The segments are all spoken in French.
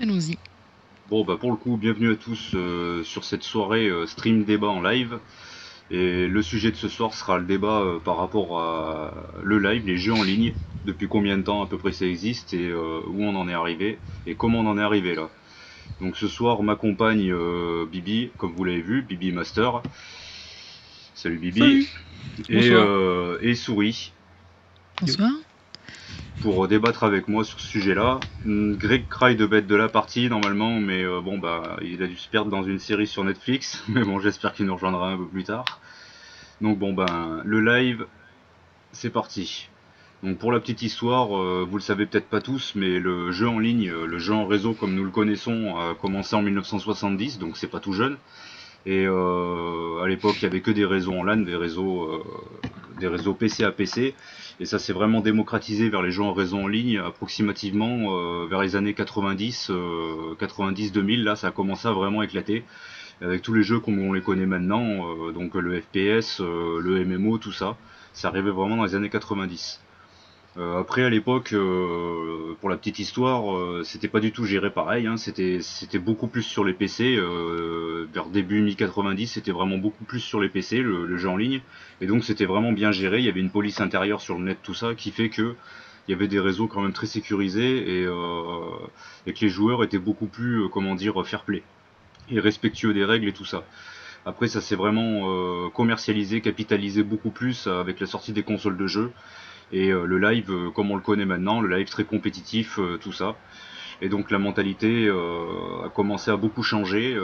Allons-y. Bon bah pour le coup, bienvenue à tous sur cette soirée stream débat en live. Et le sujet de ce soir sera le débat par rapport à le live, les jeux en ligne, depuis combien de temps à peu près ça existe et où on en est arrivé et comment on en est arrivé là. Donc ce soir m'accompagne Bibi, comme vous l'avez vu, Bibi Master. Salut Bibi. Salut, bonsoir. Et Souris Yo. Bonsoir. pour débattre avec moi sur ce sujet-là. Greg Cry de bête de la partie normalement, mais bon bah il a dû se perdre dans une série sur Netflix, mais bon j'espère qu'il nous rejoindra un peu plus tard. Donc bon ben le live, c'est parti. Donc pour la petite histoire, vous le savez peut-être pas tous, mais le jeu en ligne, le jeu en réseau comme nous le connaissons, a commencé en 1970, donc c'est pas tout jeune. Et à l'époque, il y avait que des réseaux en LAN, des réseaux PC à PC. Et ça s'est vraiment démocratisé vers les jeux en réseau en ligne, approximativement vers les années 90, 90-2000. Là, ça a commencé à vraiment éclater avec tous les jeux comme on les connaît maintenant, donc le FPS, le MMO, tout ça. Ça arrivait vraiment dans les années 90. Après, à l'époque, pour la petite histoire, c'était pas du tout géré pareil. Hein, c'était beaucoup plus sur les PC. Vers début mi-90, c'était vraiment beaucoup plus sur les PC, le jeu en ligne. Et donc, c'était vraiment bien géré. Il y avait une police intérieure sur le net, tout ça, qui fait que il y avait des réseaux quand même très sécurisés et que les joueurs étaient beaucoup plus, comment dire, fair-play et respectueux des règles et tout ça. Après, ça s'est vraiment commercialisé, capitalisé beaucoup plus avec la sortie des consoles de jeux. Et le live, comme on le connaît maintenant, le live très compétitif, tout ça. Et donc la mentalité a commencé à beaucoup changer,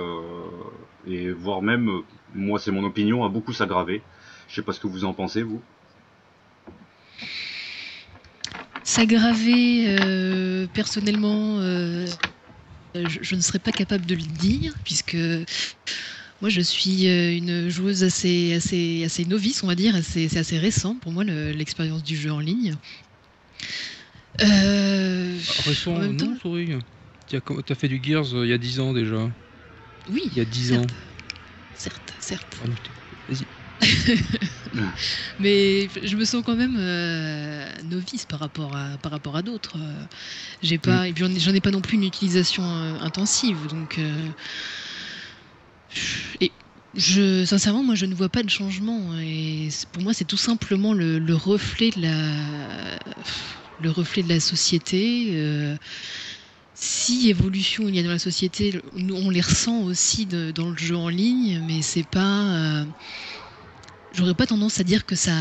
et voire même, moi c'est mon opinion, a beaucoup s'aggraver. Je sais pas ce que vous en pensez, vous. S'aggraver, personnellement, je ne serais pas capable de le dire, puisque moi je suis une joueuse assez novice, on va dire. C'est assez récent pour moi l'expérience du jeu en ligne. En Récent, même temps, non, souris. T'as fait du Gears il y a 10 ans déjà. oui, Il y a 10 ans. certes, certes, certes. Pardon, je t'ai coupé. Vas-y. Mais je me sens quand même novice par rapport à d'autres. J'ai Hmm. pas, et puis j'en ai pas non plus une utilisation intensive, donc et sincèrement, moi, je ne vois pas de changement. Et pour moi, c'est tout simplement le reflet le reflet de la société. Si évolution il y a dans la société, on les ressent aussi dans le jeu en ligne, mais c'est pas. J'aurais pas tendance à dire que ça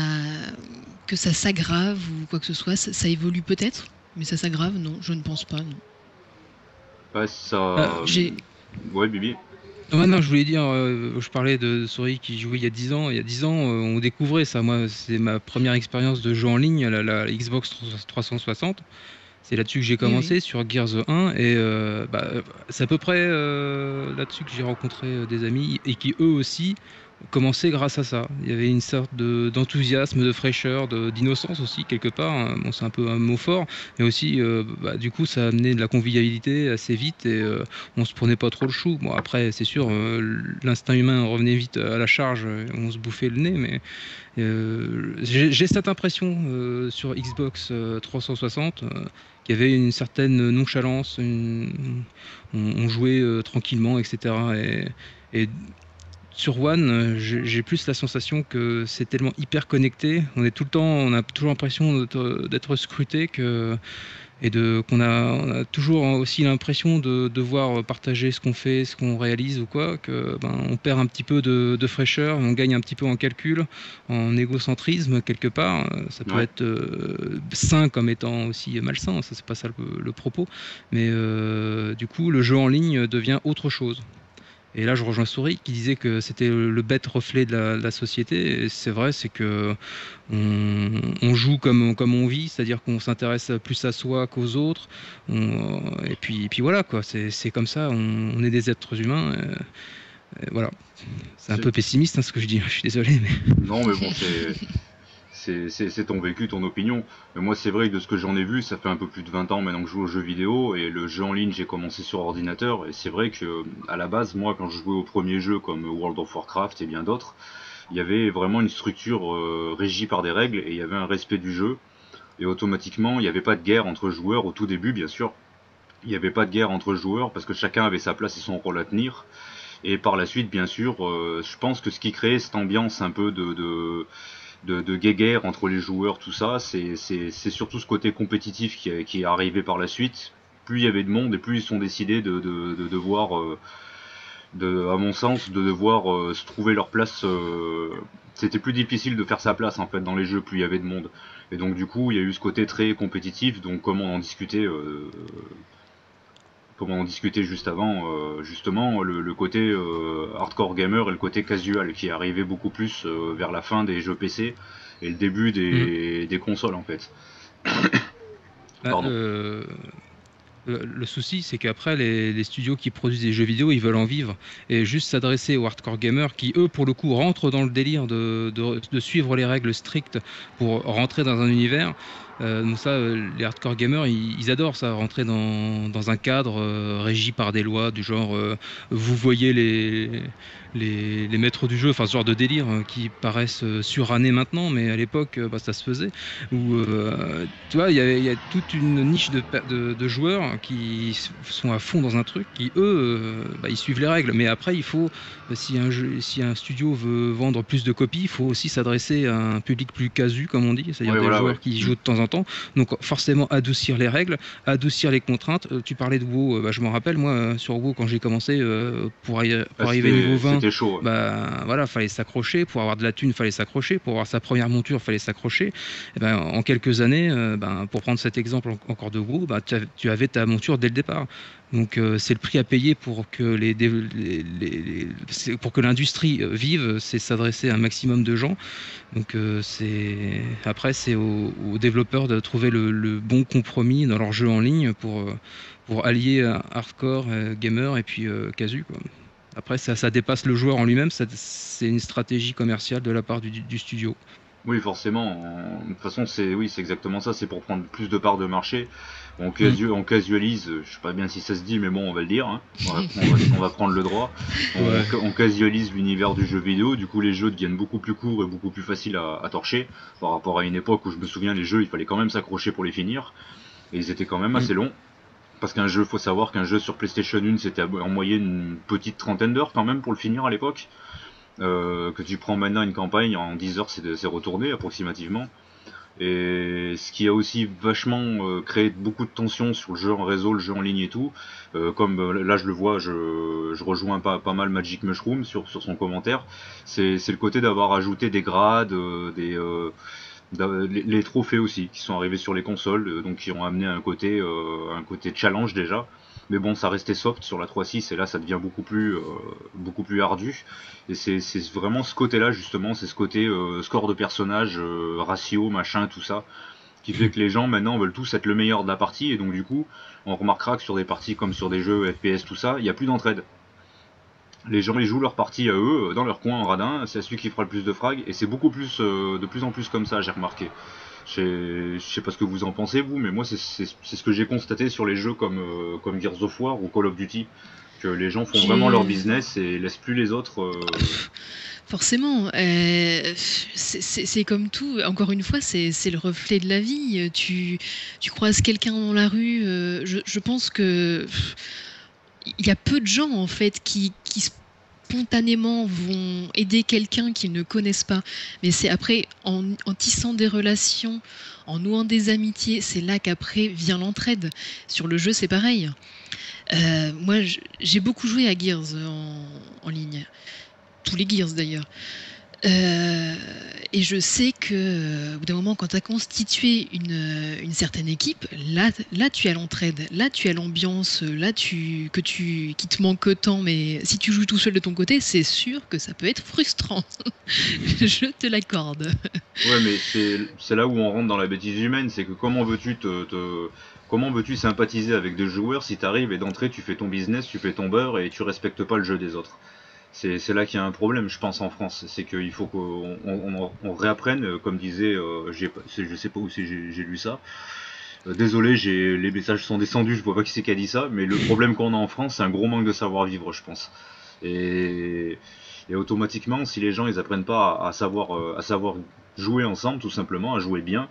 s'aggrave ou quoi que ce soit. Ça évolue peut-être, mais ça s'aggrave, non, je ne pense pas. Non. Ouais, ça. Ah, J'ai Ouais, Bibi. ouais, non, je voulais dire, je parlais de souris qui jouait il y a 10 ans. Il y a 10 ans, on découvrait ça. Moi, c'est ma première expérience de jeu en ligne, la Xbox 360. C'est là-dessus que j'ai Oui, oui. commencé, sur Gears 1, et c'est à peu près là-dessus que j'ai rencontré des amis, et qui eux aussi ont commencé grâce à ça. Il y avait une sorte d'enthousiasme, de fraîcheur, d'innocence aussi, quelque part, hein. Bon, c'est un peu un mot fort, mais aussi, du coup, ça a amené de la convivialité assez vite, et on se prenait pas trop le chou. Bon, après, c'est sûr, l'instinct humain revenait vite à la charge, on se bouffait le nez, mais j'ai cette impression sur Xbox 360 qu'il y avait une certaine nonchalance, on jouait tranquillement, etc. Et sur One, j'ai plus la sensation que c'est tellement hyper connecté, on est tout le temps, on a toujours l'impression d'être scruté, on a toujours aussi l'impression de devoir partager ce qu'on fait, ce qu'on réalise ou quoi, que ben, on perd un petit peu de fraîcheur, on gagne un petit peu en calcul, en égocentrisme quelque part. Ça peut Ouais. être sain comme étant aussi malsain, ça c'est pas ça le propos, mais du coup le jeu en ligne devient autre chose. Et là, je rejoins Souris qui disait que c'était le bête reflet de la société. Et c'est vrai, c'est que on joue comme on vit, c'est-à-dire qu'on s'intéresse plus à soi qu'aux autres. Et puis voilà, quoi. C'est comme ça, on est des êtres humains. Et voilà. C'est un C'est- peu pessimiste, hein, ce que je dis. Je suis désolé, mais. Non, mais bon, c'est ton vécu, ton opinion. Mais moi, c'est vrai que de ce que j'en ai vu, ça fait un peu plus de 20 ans maintenant que je joue aux jeux vidéo. Et le jeu en ligne, j'ai commencé sur ordinateur. Et c'est vrai que, à la base, moi, quand je jouais aux premiers jeux comme World of Warcraft et bien d'autres, il y avait vraiment une structure régie par des règles et il y avait un respect du jeu. Et automatiquement, il n'y avait pas de guerre entre joueurs au tout début, bien sûr. Il n'y avait pas de guerre entre joueurs parce que chacun avait sa place et son rôle à tenir. Et par la suite, bien sûr, je pense que ce qui créait cette ambiance un peu de guéguerre entre les joueurs, tout ça, c'est surtout ce côté compétitif qui est arrivé par la suite. Plus il y avait de monde et plus ils sont décidés de devoir, à mon sens, de devoir se trouver leur place. C'était plus difficile de faire sa place en fait dans les jeux, plus il y avait de monde. Et donc du coup, il y a eu ce côté très compétitif. Donc comme on en discutait juste avant, justement, le côté hardcore gamer et le côté casual qui est arrivé beaucoup plus vers la fin des jeux PC et le début des consoles en fait. Pardon. Le souci, c'est qu'après, les studios qui produisent des jeux vidéo, ils veulent en vivre. Et juste s'adresser aux hardcore gamers qui, eux, pour le coup, rentrent dans le délire de suivre les règles strictes pour rentrer dans un univers. Donc ça, les hardcore gamers, ils adorent ça, rentrer dans un cadre régi par des lois du genre, vous voyez les maîtres du jeu, enfin ce genre de délire qui paraissent surannés maintenant, mais à l'époque, ça se faisait. Où, tu vois, il y a toute une niche de joueurs qui sont à fond dans un truc, qui eux, ils suivent les règles. Mais après, il faut, si un studio veut vendre plus de copies, il faut aussi s'adresser à un public plus casu, comme on dit, c'est-à-dire des joueurs qui jouent de temps en temps. Donc forcément adoucir les règles, adoucir les contraintes. Tu parlais de WoW, je m'en rappelle, moi, sur WoW, quand j'ai commencé, pour arriver niveau 20, c'était chaud. Voilà, fallait s'accrocher. Pour avoir de la thune, fallait s'accrocher. Pour avoir sa première monture, fallait s'accrocher. Et en quelques années, pour prendre cet exemple encore de WoW, tu avais ta monture dès le départ. Donc c'est le prix à payer pour que pour que l'industrie vive, c'est s'adresser à un maximum de gens. Donc après c'est aux développeurs de trouver le bon compromis dans leur jeu en ligne pour allier hardcore, gamer et puis casu, quoi. Après ça dépasse le joueur en lui-même, c'est une stratégie commerciale de la part du studio. Oui, forcément. De toute façon, c'est exactement ça. C'est pour prendre plus de parts de marché. On casualise. Je sais pas bien si ça se dit, mais bon, on va le dire. Hein. On va prendre le droit. On casualise l'univers du jeu vidéo. Du coup, les jeux deviennent beaucoup plus courts et beaucoup plus faciles à torcher par rapport à une époque où je me souviens, les jeux, il fallait quand même s'accrocher pour les finir. Et ils étaient quand même assez longs. Parce qu'un jeu, faut savoir qu'un jeu sur PlayStation 1, c'était en moyenne une petite trentaine d'heures quand même pour le finir à l'époque. Que tu prends maintenant une campagne en 10 heures, c'est retourné approximativement. Et ce qui a aussi vachement créé beaucoup de tensions sur le jeu en réseau, le jeu en ligne et tout. Comme là je le vois, je rejoins pas mal Magic Mushroom sur son commentaire. C'est le côté d'avoir ajouté des grades, les trophées aussi qui sont arrivés sur les consoles, donc qui ont amené un côté challenge déjà. Mais bon, ça restait soft sur la 3.6 et là ça devient beaucoup plus ardu. Et c'est vraiment ce côté-là justement, c'est ce côté score de personnage, ratio, machin, tout ça, qui fait que les gens maintenant veulent tous être le meilleur de la partie. Et donc du coup, on remarquera que sur des parties comme sur des jeux FPS, tout ça, il n'y a plus d'entraide. Les gens ils jouent leur partie à eux, dans leur coin en radin, c'est celui qui fera le plus de frags, et c'est beaucoup plus, de plus en plus comme ça, j'ai remarqué. Je sais pas ce que vous en pensez vous, mais moi c'est ce que j'ai constaté sur les jeux comme Gears of War ou Call of Duty, que les gens font vraiment leur business et laissent plus les autres. Forcément, c'est comme tout. Encore une fois, c'est le reflet de la vie. Tu croises quelqu'un dans la rue. Je pense que il y a peu de gens en fait qui spontanément vont aider quelqu'un qu'ils ne connaissent pas. Mais c'est après, en tissant des relations, en nouant des amitiés, c'est là qu'après vient l'entraide. Sur le jeu, c'est pareil. Moi, j'ai beaucoup joué à Gears en ligne. Tous les Gears d'ailleurs. Et je sais que au bout d'un moment, quand tu as constitué une certaine équipe, là tu as l'entraide, là tu as l'ambiance, là qui te manque tant, mais si tu joues tout seul de ton côté, c'est sûr que ça peut être frustrant. Je te l'accorde. Ouais, mais c'est là où on rentre dans la bêtise humaine, c'est que comment veux-tu sympathiser avec des joueurs si t'arrives et d'entrée tu fais ton business, tu fais ton beurre et tu respectes pas le jeu des autres. C'est là qu'il y a un problème, je pense, en France. C'est qu'il faut qu'on réapprenne, comme disait, je sais pas où j'ai lu ça. Désolé, les messages sont descendus, je vois pas qui c'est qui a dit ça, mais le problème qu'on a en France, c'est un gros manque de savoir-vivre, je pense. Et automatiquement, si les gens ils apprennent pas à savoir jouer ensemble, tout simplement, à jouer bien,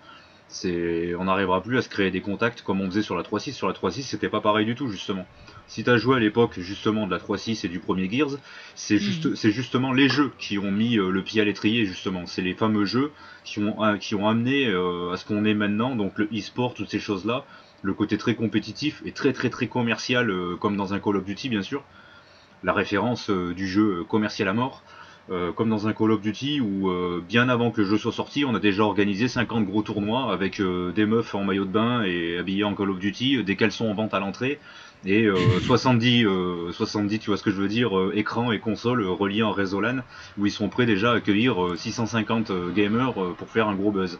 On n'arrivera plus à se créer des contacts comme on faisait sur la 3.6. Sur la 3.6, c'était pas pareil du tout, justement. Si t'as joué à l'époque, justement, de la 3.6 et du premier Gears, c'est justement les jeux qui ont mis le pied à l'étrier, justement. C'est les fameux jeux qui ont amené à ce qu'on est maintenant, donc le e-sport, toutes ces choses-là, le côté très compétitif et très très très commercial, comme dans un Call of Duty, bien sûr. La référence du jeu commercial à mort. Comme dans un Call of Duty où bien avant que le jeu soit sorti, on a déjà organisé 50 gros tournois avec des meufs en maillot de bain et habillées en Call of Duty, des caleçons en vente à l'entrée et 70, tu vois ce que je veux dire, écrans et consoles reliés en réseau LAN où ils sont prêts déjà à accueillir 650 gamers pour faire un gros buzz.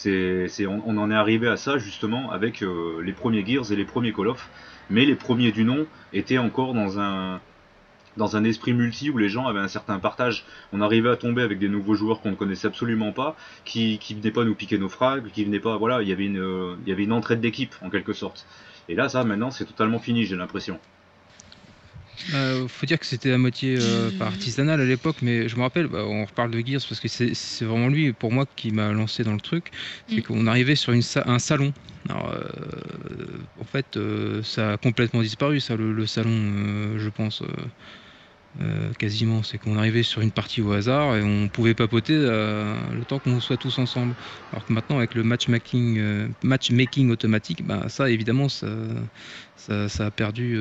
On en est arrivé à ça justement avec les premiers Gears et les premiers Call of, mais les premiers du nom étaient encore dans un esprit multi où les gens avaient un certain partage. On arrivait à tomber avec des nouveaux joueurs qu'on ne connaissait absolument pas, qui venaient pas nous piquer nos frags, qui venaient pas, voilà, il y avait une entraide d'équipe en quelque sorte. Et là, ça, maintenant, c'est totalement fini, j'ai l'impression. Faut dire que c'était à moitié pas artisanal à l'époque, mais je me rappelle, on reparle de Gears parce que c'est vraiment lui, pour moi, qui m'a lancé dans le truc. C'est qu'on arrivait sur un salon. Alors, en fait, ça a complètement disparu, ça, le salon, je pense. Quasiment, c'est qu'on arrivait sur une partie au hasard et on pouvait papoter le temps qu'on soit tous ensemble. Alors que maintenant, avec le matchmaking automatique, ça évidemment ça a perdu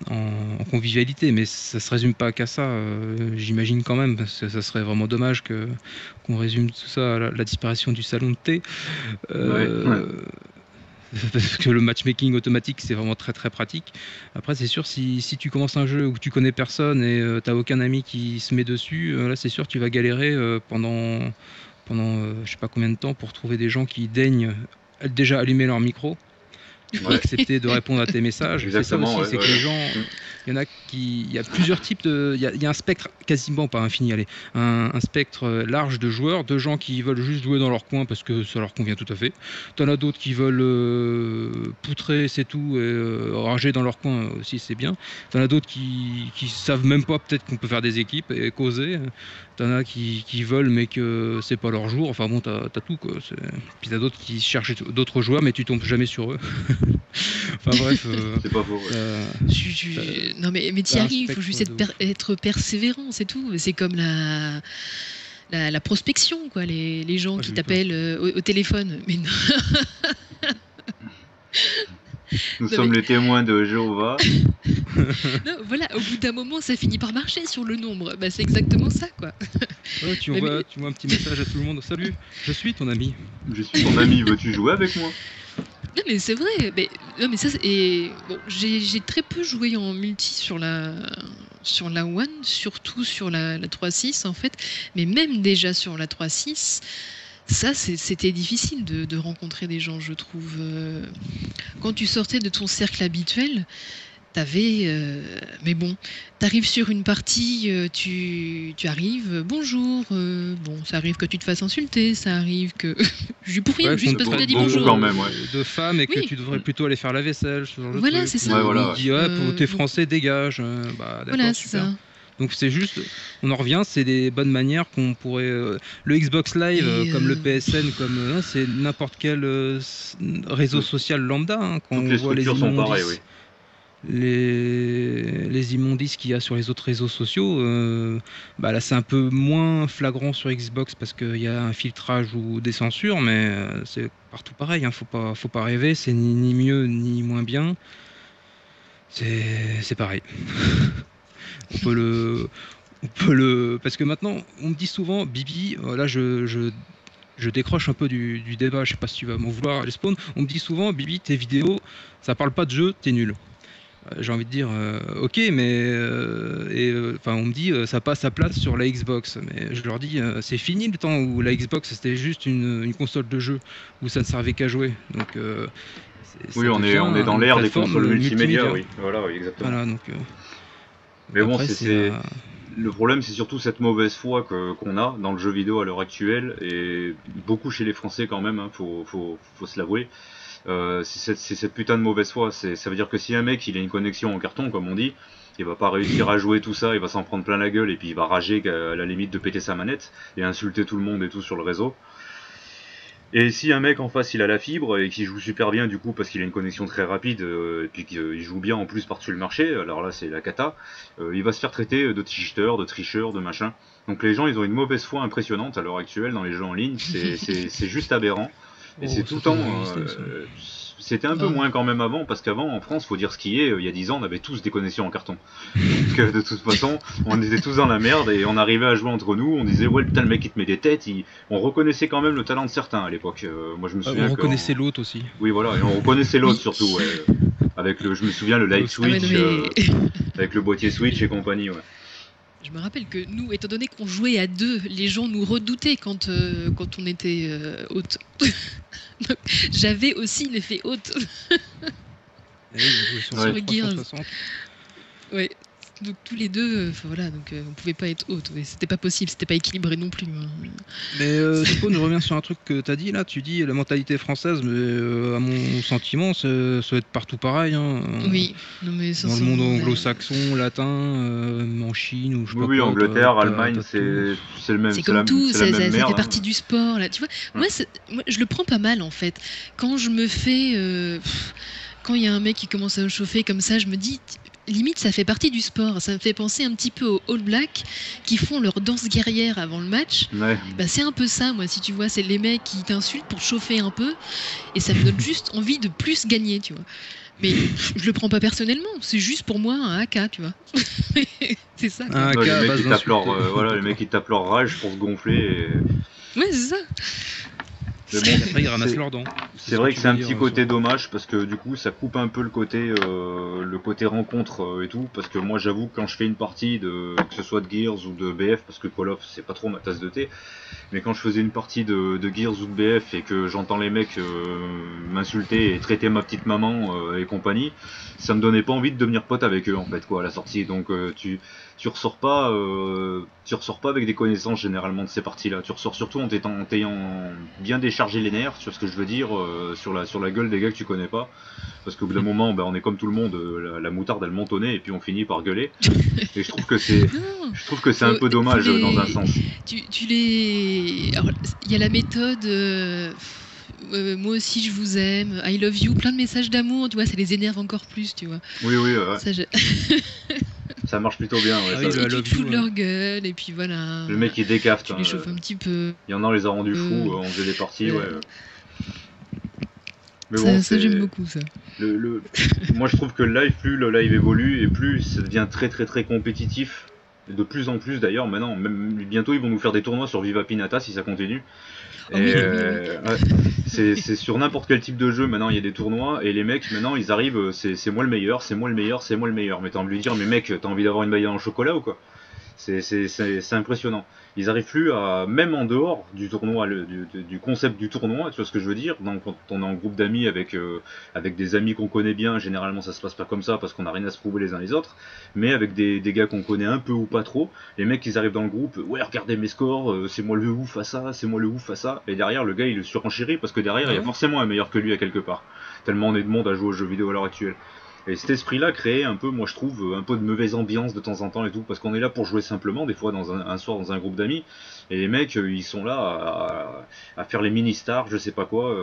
en convivialité, mais ça se résume pas qu'à ça, j'imagine quand même, parce que ça serait vraiment dommage qu'on résume tout ça à la disparition du salon de thé. Ouais. Parce que le matchmaking automatique, c'est vraiment très très pratique. Après, c'est sûr, si tu commences un jeu où tu connais personne et t'as aucun ami qui se met dessus, là, c'est sûr, tu vas galérer pendant je sais pas combien de temps pour trouver des gens qui daignent déjà allumer leur micro, accepter de répondre à tes messages. C'est ça aussi, c'est que les gens, il y a plusieurs types il y a un spectre quasiment pas infini, un spectre large de joueurs, de gens qui veulent juste jouer dans leur coin parce que ça leur convient tout à fait. T'en as d'autres qui veulent poutrer, c'est tout, et rager dans leur coin aussi, c'est bien. T'en as d'autres qui savent même pas peut-être qu'on peut faire des équipes et causer. T'en as qui veulent mais que c'est pas leur jour. Enfin bon, t'as tout quoi. Puis t'as d'autres qui cherchent d'autres joueurs mais tu tombes jamais sur eux. Enfin bref. C'est pas faux. Non mais t'y arrives, il faut juste être persévérant, c'est tout. C'est comme la prospection, quoi. Les gens qui t'appellent au téléphone. Mais non. Nous sommes les témoins de Jéhovah. Non, voilà, au bout d'un moment, ça finit par marcher sur le nombre. C'est exactement ça, quoi. Ouais, tu envoies un petit message à tout le monde. Salut, je suis ton ami. Je suis ton ami, veux-tu jouer avec moi? Non mais c'est vrai, mais ça bon, j'ai très peu joué en multi sur la One, surtout sur la 3.6 en fait, mais même déjà sur la 3.6, ça c'était difficile de rencontrer des gens, je trouve. Quand tu sortais de ton cercle habituel, mais bon, t'arrives sur une partie, tu arrives, bonjour, bon, ça arrive que tu te fasses insulter, ça arrive que je pour rien, juste parce que t'as dit bonjour. Quand même, de femmes et que tu devrais plutôt aller faire la vaisselle, ce genre de voilà, truc. c'est ça. Ouais, voilà. On dit pour tes français dégage. Voilà, c'est ça. Donc c'est juste, on en revient, c'est des bonnes manières qu'on pourrait. Le Xbox Live, comme le PSN, comme c'est n'importe quel réseau social lambda. Quand toutes on les voit les structures sont immondices, pareilles, oui. les immondices qu'il y a sur les autres réseaux sociaux, là c'est un peu moins flagrant sur Xbox parce qu'il y a un filtrage ou des censures, mais c'est partout pareil. Faut pas rêver, c'est ni mieux ni moins bien. C'est pareil. On peut parce que maintenant on me dit souvent Bibi, là je décroche un peu du débat, je sais pas si tu vas m'en vouloir, Respawn. On me dit souvent Bibi, tes vidéos ça parle pas de jeu, t'es nul. J'ai envie de dire ok, mais on me dit ça passe sa place sur la Xbox, mais je leur dis c'est fini le temps où la Xbox c'était juste une console de jeu où ça ne servait qu'à jouer. Donc oui, on est dans l'ère des consoles multimédia, oui. Voilà, oui, exactement. Voilà, donc mais bon, le problème, c'est surtout cette mauvaise foi qu'on a dans le jeu vidéo à l'heure actuelle, et beaucoup chez les Français quand même, faut se l'avouer. C'est cette putain de mauvaise foi. Ça veut dire que si un mec il a une connexion en carton, comme on dit, il va pas réussir à jouer tout ça, il va s'en prendre plein la gueule, et puis il va rager à la limite de péter sa manette, et insulter tout le monde et tout sur le réseau. Et si un mec en face il a la fibre et qui joue super bien du coup parce qu'il a une connexion très rapide et puis qu'il joue bien en plus par-dessus le marché, alors là c'est la cata, il va se faire traiter de cheater, de tricheur, de machin. Donc les gens ils ont une mauvaise foi impressionnante à l'heure actuelle dans les jeux en ligne, c'est juste aberrant. Et c'est Oh, tout ça le a temps. toujours existé, ça. C'était un peu Ah, moins quand même avant, parce qu'avant en France, faut dire ce qui est, il y a 10 ans, on avait tous des connexions en carton. Donc de toute façon, on était tous dans la merde et on arrivait à jouer entre nous, on disait ouais putain le mec il te met des têtes, on reconnaissait quand même le talent de certains à l'époque. Moi je me souviens On que. reconnaissait l'autre aussi. Oui voilà, et on reconnaissait l'autre oui. surtout, ouais. Avec je me souviens le light L'autre. Ah ouais, non, switch, mais avec le boîtier switch et compagnie, ouais. je me rappelle que nous, étant donné qu'on jouait à 2, les gens nous redoutaient quand on était hôte. Donc, j'avais aussi l'effet hôte Et oui, on jouait sur Ouais. le sur Gears. 360. Ouais. Donc tous les deux, voilà, donc on pouvait pas être hôte. Ouais. C'était pas possible, c'était pas équilibré non plus. Hein. Mais Thibaut, je reviens sur un truc que tu as dit là. Tu dis la mentalité française, mais à mon sentiment, ça doit être partout pareil. Hein. Oui, non mais Dans le monde sincèrement, anglo-saxon, latin, en Chine ou je sais Oui pas oui, quoi. Angleterre, t'as Allemagne, tout. c'est le même, c'est comme tout, c'est la même ça merde. fait partie du sport là. Tu vois, moi, je le prends pas mal en fait. Quand je me fais, quand il y a un mec qui commence à me chauffer comme ça, je me dis. Limite, ça fait partie du sport. Ça me fait penser un petit peu aux All Blacks qui font leur danse guerrière avant le match. Ouais. Bah, c'est un peu ça, moi, si tu vois. C'est les mecs qui t'insultent pour chauffer un peu. Et ça me donne juste envie de plus gagner, tu vois. Mais je le prends pas personnellement. C'est juste pour moi un AK, tu vois. C'est ça, quoi. Un Ouais, cas à les mecs base qui tapent leur, d'insulter. voilà, les mecs qui tapent leur rage pour se gonfler. Ouais, c'est ça. Mais bon, Après, ils ramassent leurs dents. c'est vrai que c'est un petit côté dommage parce que du coup ça coupe un peu le côté rencontre et tout, parce que moi j'avoue que quand je fais une partie que ce soit de Gears ou de BF, parce que Call of c'est pas trop ma tasse de thé, mais quand je faisais une partie de Gears ou de BF et que j'entends les mecs m'insulter et traiter ma petite maman et compagnie, ça me donnait pas envie de devenir pote avec eux en fait quoi à la sortie. Donc tu ressors pas avec des connaissances généralement de ces parties là, tu ressors surtout en t'ayant bien déchargé les nerfs, tu vois ce que je veux dire, sur la gueule des gars que tu connais pas, parce qu'au bout d'un moment on est comme tout le monde, la moutarde elle monte au nez et puis on finit par gueuler, et je trouve que c'est un peu dommage dans un sens. Tu les. Alors, il y a la méthode. Moi aussi je vous aime, I love you, plein de messages d'amour, tu vois, ça les énerve encore plus, tu vois. Oui Ça, ça marche plutôt bien, ouais. Ah oui, Ça, le I tu love te fous you, de leur gueule, et puis voilà. le mec il décafte, Tu les chauffes un petit peu. il y en a on les a rendus fous, on faisait des parties, ouais. Mais bon, Ça j'aime beaucoup ça. moi je trouve que plus le live évolue et plus ça devient très très très compétitif. De plus en plus d'ailleurs maintenant, même bientôt ils vont nous faire des tournois sur Viva Pinata si ça continue. Oh, oui. Ouais, c'est sur n'importe quel type de jeu maintenant il y a des tournois et les mecs maintenant ils arrivent, c'est moi le meilleur, c'est moi le meilleur, c'est moi le meilleur. Mais t'as envie de lui dire mais mec t'as envie d'avoir une baguette en chocolat ou quoi? C'est impressionnant. Ils arrivent plus à, même en dehors du tournoi, du concept du tournoi, tu vois ce que je veux dire. Donc quand on est en groupe d'amis avec des amis qu'on connaît bien, généralement ça se passe pas comme ça parce qu'on n'a rien à se prouver les uns les autres. Mais avec des gars qu'on connaît un peu ou pas trop, les mecs ils arrivent dans le groupe, ouais regardez mes scores, c'est moi le ouf à ça, c'est moi le ouf à ça. Et derrière le gars il le surenchérit parce que derrière il y a forcément un meilleur que lui à quelque part. Tellement on est de monde à jouer aux jeux vidéo à l'heure actuelle. Et cet esprit-là crée un peu, moi je trouve, un peu de mauvaise ambiance de temps en temps et tout, parce qu'on est là pour jouer simplement, des fois dans un soir dans un groupe d'amis, et les mecs ils sont là à faire les mini-stars, je sais pas quoi,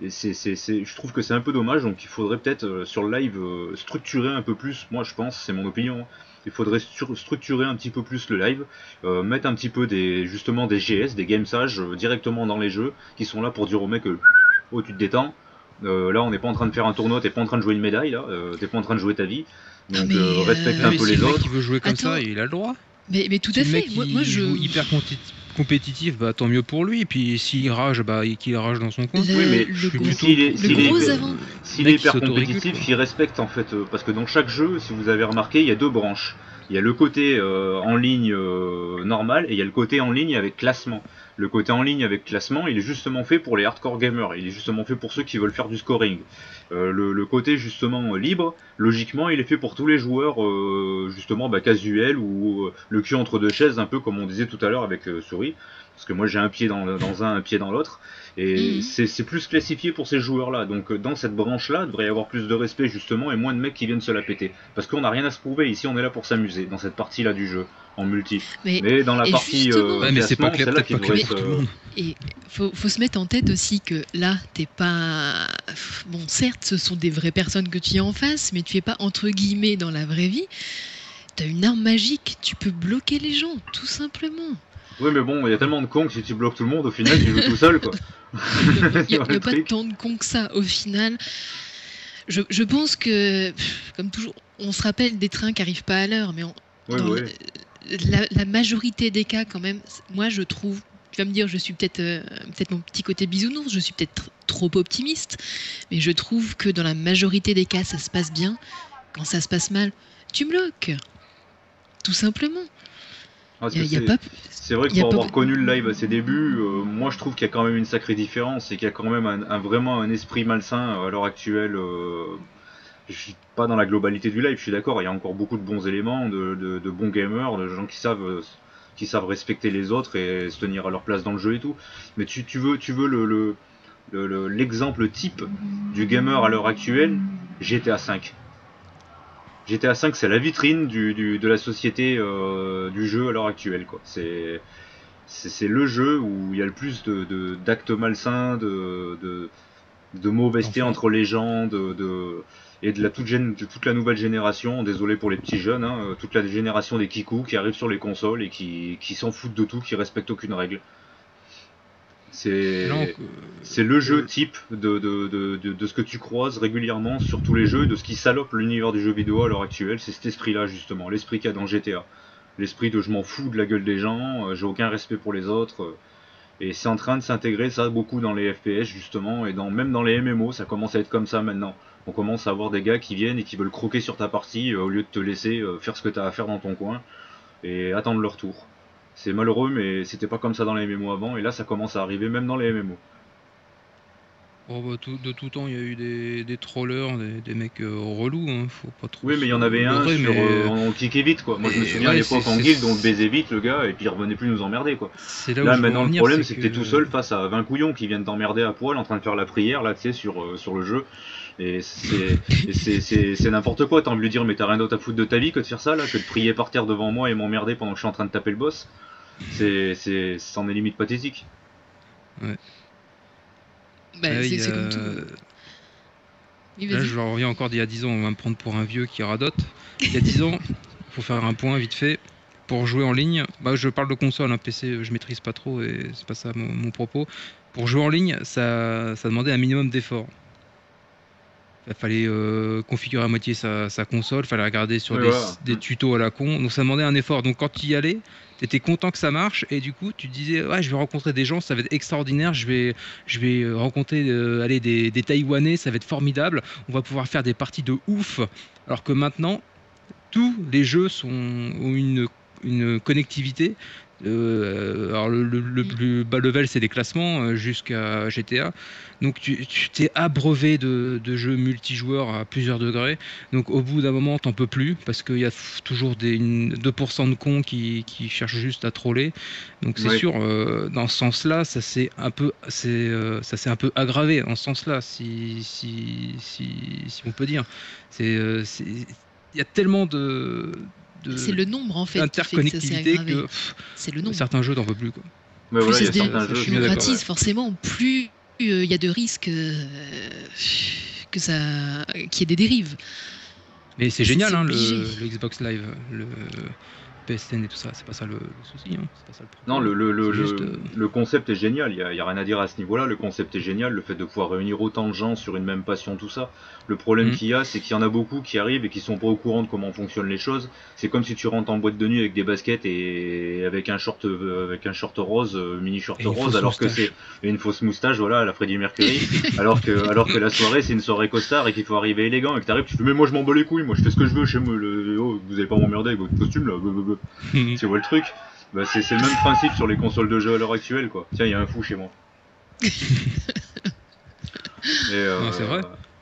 et je trouve que c'est un peu dommage, donc il faudrait peut-être sur le live structurer un peu plus, moi je pense, c'est mon opinion, il faudrait structurer un petit peu plus le live, mettre un petit peu justement des GS, des game sages directement dans les jeux, qui sont là pour dire aux mecs, oh tu te détends. Là on n'est pas en train de faire un tournoi, t'es pas en train de jouer une médaille là, t'es pas en train de jouer ta vie, donc respecte un peu les autres. Si le mec qui veut jouer comme Attends. ça, il a le droit. Mais tout Si à le fait. mec Moi je joue hyper compétitif, bah tant mieux pour lui. Et puis s'il rage, bah qu'il rage dans son coin. Oui, mais s'il est hyper compétitif, qu'il respecte en fait, parce que dans chaque jeu, si vous avez remarqué, il y a deux branches. Il y a le côté en ligne normal et il y a le côté en ligne avec classement. Le côté en ligne avec classement, il est justement fait pour les hardcore gamers, il est justement fait pour ceux qui veulent faire du scoring. Le côté justement libre, logiquement, il est fait pour tous les joueurs justement casuels ou le cul entre deux chaises, un peu comme on disait tout à l'heure avec Souris. parce que moi j'ai un pied dans un pied dans l'autre, et c'est plus classifié pour ces joueurs-là. Donc dans cette branche-là, il devrait y avoir plus de respect justement, et moins de mecs qui viennent se la péter. Parce qu'on n'a rien à se prouver, ici on est là pour s'amuser, dans cette partie-là du jeu, en multi. Mais dans la partie Ouais, mais c'est pas classement, peut-être celle-là pas qui devrait clair pour tout le monde. Et faut se mettre en tête aussi que là, t'es pas. Bon, certes, ce sont des vraies personnes que tu as en face, mais tu es pas entre guillemets dans la vraie vie. T'as une arme magique, tu peux bloquer les gens, tout simplement. Oui, mais bon, il y a tellement de cons que si tu bloques tout le monde, au final, tu joues tout seul, quoi. Il n'y a pas tant de cons que ça, au final. Je pense que, comme toujours, on se rappelle des trains qui n'arrivent pas à l'heure, mais Oui. la majorité des cas, quand même, moi, je trouve. Tu vas me dire, je suis peut-être mon petit côté bisounours, je suis peut-être trop optimiste, mais je trouve que dans la majorité des cas, ça se passe bien. Quand ça se passe mal, tu bloques. Tout simplement. C'est vrai que pour avoir connu le live à ses débuts, moi je trouve qu'il y a quand même une sacrée différence et qu'il y a quand même vraiment un esprit malsain à l'heure actuelle. Je suis pas dans la globalité du live, je suis d'accord, il y a encore beaucoup de bons éléments, de bons gamers, de gens qui savent respecter les autres et se tenir à leur place dans le jeu et tout. Mais tu veux l'exemple type du gamer à l'heure actuelle, GTA V. GTA V, c'est la vitrine de la société du jeu à l'heure actuelle, quoi. C'est le jeu où il y a le plus d'actes malsains, de mauvaiseté entre les gens, et de toute la nouvelle génération. Désolé pour les petits jeunes, hein, toute la génération des kikous qui arrivent sur les consoles et qui s'en foutent de tout, qui respectent aucune règle. C'est le jeu type de ce que tu croises régulièrement sur tous les jeux, de ce qui salope l'univers du jeu vidéo à l'heure actuelle. C'est cet esprit-là, justement, l'esprit qu'il y a dans GTA. L'esprit de je m'en fous de la gueule des gens, j'ai aucun respect pour les autres. Et c'est en train de s'intégrer ça beaucoup dans les FPS, justement, et même dans les MMO, ça commence à être comme ça maintenant. On commence à avoir des gars qui viennent et qui veulent croquer sur ta partie au lieu de te laisser faire ce que tu as à faire dans ton coin et attendre leur tour. C'est malheureux, mais c'était pas comme ça dans les MMO avant, et là ça commence à arriver même dans les MMO. Oh bah de tout temps, il y a eu des trollers, des mecs relous, hein, faut pas trop. Oui, mais il y en avait un sur on cliquait vite, quoi. Moi je me souviens à l'époque en guilde, on le baisait vite le gars, et puis il revenait plus nous emmerder, quoi. Là maintenant le problème c'est que t'es tout seul face à 20 couillons qui viennent t'emmerder à poil en train de faire la prière, là tu sais, sur le jeu. Et c'est n'importe quoi, t'as envie de lui dire mais t'as rien d'autre à foutre de ta vie que de faire ça là, que de prier par terre devant moi et m'emmerder pendant que je suis en train de taper le boss. C'en est limite pathétique. Ouais. Bah, c'est comme tout. Là, je reviens encore d'il y a 10 ans, on va me prendre pour un vieux qui radote. Il y a 10 ans, il faut faire un point vite fait. Pour jouer en ligne, bah, je parle de console, un PC, je maîtrise pas trop et c'est pas ça mon propos. Pour jouer en ligne, ça demandait un minimum d'effort. Il fallait configurer à moitié sa console, il fallait regarder sur des tutos à la con, donc ça demandait un effort. Donc quand tu y allais, tu étais content que ça marche et du coup tu te disais ouais, je vais rencontrer des gens, ça va être extraordinaire, je vais rencontrer des Taïwanais, ça va être formidable, on va pouvoir faire des parties de ouf. Alors que maintenant, tous les jeux ont une connectivité. Alors le plus bas level c'est des classements jusqu'à GTA, donc tu t'es abreuvé de jeux multijoueurs à plusieurs degrés, donc au bout d'un moment t'en peux plus parce qu'il y a toujours 2% de cons qui cherchent juste à troller, donc c'est sûr dans ce sens là ça s'est un peu aggravé en ce sens là si on peut dire, il y a tellement c'est le nombre en fait d'interconnectivité que c'est le nombre. Certains jeux t'en veux plus quoi. Mais plus voilà, ça se démocratise forcément, plus il y a de risques qu'il y ait des dérives. Mais c'est génial hein, le Xbox Live, le PSN et tout ça, c'est pas ça le souci, hein. C'est pas ça le problème. Non, le concept est génial, il y a rien à dire à ce niveau-là, le concept est génial, le fait de pouvoir réunir autant de gens sur une même passion, tout ça. Le problème qu'il y a, c'est qu'il y en a beaucoup qui arrivent et qui sont pas au courant de comment fonctionnent les choses. C'est comme si tu rentres en boîte de nuit avec des baskets et avec un short rose, mini short rose, alors que c'est une fausse moustache, voilà, à la Freddie Mercury, alors que la soirée c'est une soirée costard et qu'il faut arriver élégant et que t'arrives, tu fais mais moi je m'en bats les couilles, moi je fais ce que je veux chez moi, vous allez pas m'emmerder avec votre costume là. Tu vois le truc, bah, c'est le même principe sur les consoles de jeu à l'heure actuelle quoi. Tiens, il y a un fou chez moi. C'est vrai.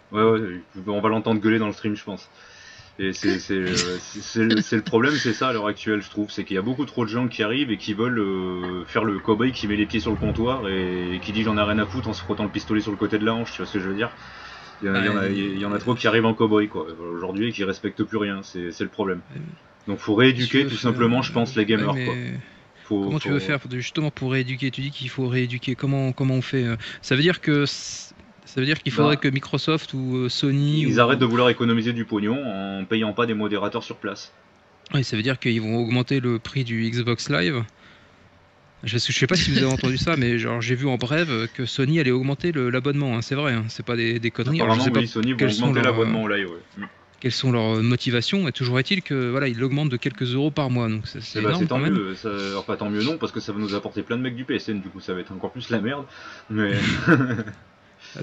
Ouais, on va l'entendre gueuler dans le stream je pense. Et c'est le problème, c'est ça à l'heure actuelle, je trouve, c'est qu'il y a beaucoup trop de gens qui arrivent et qui veulent faire le cow-boy qui met les pieds sur le comptoir et qui dit j'en ai rien à foutre en se frottant le pistolet sur le côté de la hanche, tu vois ce que je veux dire? Il y en a trop qui arrivent en cow-boy quoi, aujourd'hui et qui respectent plus rien, c'est le problème. Donc faut rééduquer tout simplement, je pense, les gamers quoi. Comment tu veux faire justement pour rééduquer? Tu dis qu'il faut rééduquer. Comment on fait? Ça veut dire qu'il faudrait que Microsoft ou Sony ils arrêtent de vouloir économiser du pognon en payant pas des modérateurs sur place. Oui, ça veut dire qu'ils vont augmenter le prix du Xbox Live. Je sais pas si vous avez entendu ça, mais genre j'ai vu en bref que Sony allait augmenter l'abonnement. Hein, c'est vrai, hein, c'est pas des conneries. Apparemment, oui, Sony vont augmenter l'abonnement au live. Ouais. Quelles sont leurs motivations? Et toujours est-il que voilà, ils l'augmentent de quelques euros par mois, donc c'est énorme tant quand même. mieux. Alors pas tant mieux non, parce que ça va nous apporter plein de mecs du PSN, du coup ça va être encore plus la merde. Mais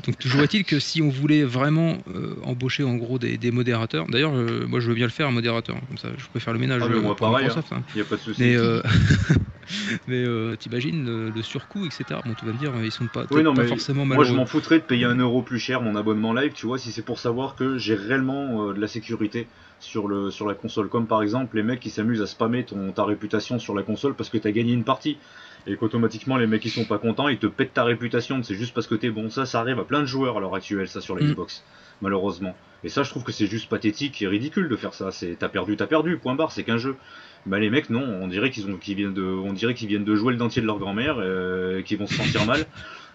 donc toujours est-il que si on voulait vraiment embaucher en gros des modérateurs, d'ailleurs moi je veux bien le faire un modérateur, comme ça je peux faire le ménage moi, pour pareil, Microsoft. Hein. Y a pas de souci. Mais t'imagines le surcoût, etc. Bon, tu vas me dire, ils sont pas, oui, non, pas mais forcément malheureux. Moi je m'en foutrais de payer 1 euro plus cher mon abonnement live, tu vois, si c'est pour savoir que j'ai réellement de la sécurité sur la console. Comme par exemple les mecs qui s'amusent à spammer ta réputation sur la console parce que t'as gagné une partie. Et qu'automatiquement les mecs qui sont pas contents, ils te pètent ta réputation, c'est juste parce que t'es bon. Ça arrive à plein de joueurs à l'heure actuelle, ça sur la Xbox, malheureusement. Et ça je trouve que c'est juste pathétique et ridicule de faire ça. T'as perdu, point barre, c'est qu'un jeu. Bah les mecs non, on dirait qu'ils viennent de jouer le dentier de leur grand-mère, qu'ils vont se sentir mal.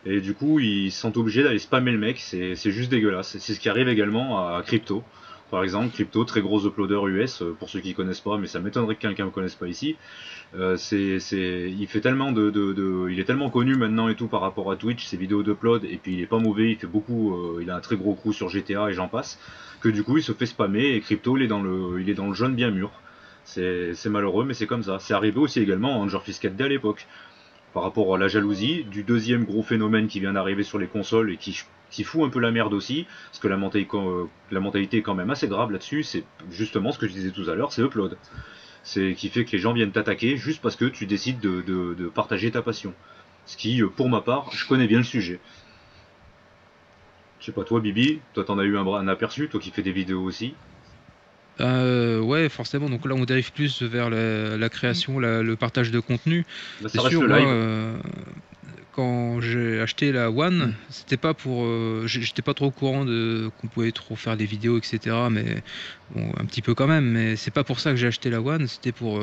Et du coup ils se sentent obligés d'aller spammer le mec, c'est juste dégueulasse. C'est ce qui arrive également à Crypto. Par exemple, Crypto, très gros uploader US, pour ceux qui connaissent pas, mais ça m'étonnerait que quelqu'un ne connaisse pas ici. Il fait tellement il est tellement connu maintenant et tout par rapport à Twitch, ses vidéos d'upload, et puis il est pas mauvais, il fait beaucoup, il a un très gros crew sur GTA et j'en passe, que du coup il se fait spammer et Crypto il est dans le jaune bien mûr. C'est malheureux, mais c'est comme ça. C'est arrivé aussi également à Angerfist 4D à l'époque. Par rapport à la jalousie, du deuxième gros phénomène qui vient d'arriver sur les consoles et qui fout un peu la merde aussi, parce que la mentalité est quand même assez grave là-dessus, c'est justement ce que je disais tout à l'heure, c'est upload. C'est qui fait que les gens viennent t'attaquer juste parce que tu décides de partager ta passion. Ce qui, pour ma part, je connais bien le sujet. Je sais pas, toi Bibi, toi t'en as eu un aperçu, toi qui fais des vidéos aussi. Ouais, forcément. Donc là, on dérive plus vers la création, le partage de contenu. Là, ça reste sûr, le live. Moi, quand j'ai acheté la One, c'était pas pour. J'étais pas trop au courant qu'on pouvait trop faire des vidéos, etc. Mais bon, un petit peu quand même. Mais c'est pas pour ça que j'ai acheté la One. C'était pour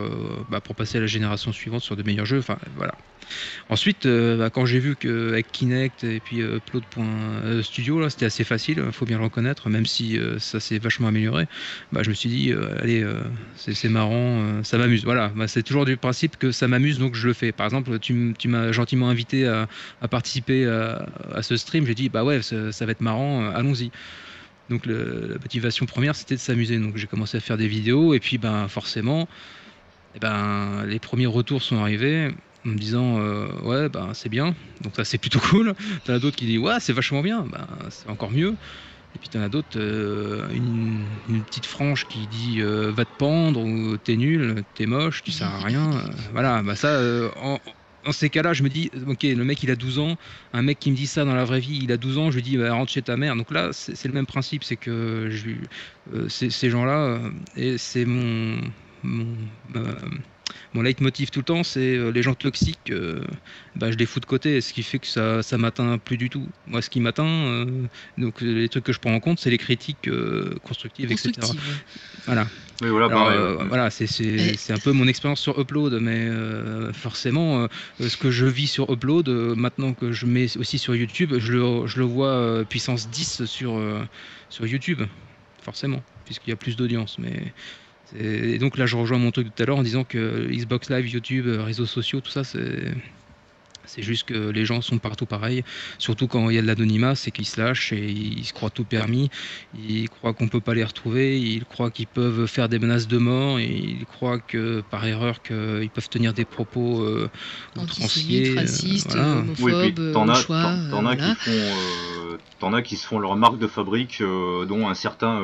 passer à la génération suivante sur de meilleurs jeux. Enfin, voilà. Ensuite, quand j'ai vu qu'avec Kinect et puis Upload.studio, là, c'était assez facile, faut bien le reconnaître, même si ça s'est vachement amélioré. Je me suis dit, allez, c'est marrant, ça m'amuse. Voilà, c'est toujours du principe que ça m'amuse, donc je le fais. Par exemple, tu m'as gentiment invité à participer à ce stream. J'ai dit, bah ouais, ça va être marrant, allons-y. Donc la motivation première, c'était de s'amuser. Donc j'ai commencé à faire des vidéos, et puis forcément, les premiers retours sont arrivés en me disant ouais c'est bien, donc ça c'est plutôt cool. T'en as d'autres qui disent ouais c'est vachement bien, c'est encore mieux. Et puis t'en as d'autres, une petite frange qui dit va te pendre, ou t'es nul, t'es moche, tu sers à rien. Voilà, ça en ces cas-là je me dis ok, le mec il a 12 ans, un mec qui me dit ça dans la vraie vie il a 12 ans, je lui dis rentre chez ta mère. Donc là c'est le même principe, c'est que ces gens-là, et c'est mon leitmotiv tout le temps, c'est les gens toxiques, je les fous de côté, ce qui fait que ça m'atteint plus du tout. Moi, ce qui m'atteint, donc les trucs que je prends en compte, c'est les critiques constructives, etc. Voilà. Oui, voilà, c'est un peu mon expérience sur Upload, mais forcément, ce que je vis sur Upload, maintenant que je mets aussi sur YouTube, je le vois puissance 10 sur YouTube, forcément, puisqu'il y a plus d'audience, mais... Et donc là je rejoins mon truc de tout à l'heure en disant que Xbox Live, YouTube, réseaux sociaux, tout ça c'est juste que les gens sont partout pareils, surtout quand il y a de l'anonymat, c'est qu'ils se lâchent et ils se croient tout permis, ils croient qu'on peut pas les retrouver, ils croient qu'ils peuvent faire des menaces de mort, et ils croient que par erreur qu'ils peuvent tenir des propos antisémites, racistes, homophobes, t'en as qui se font leur marque de fabrique, dont un certain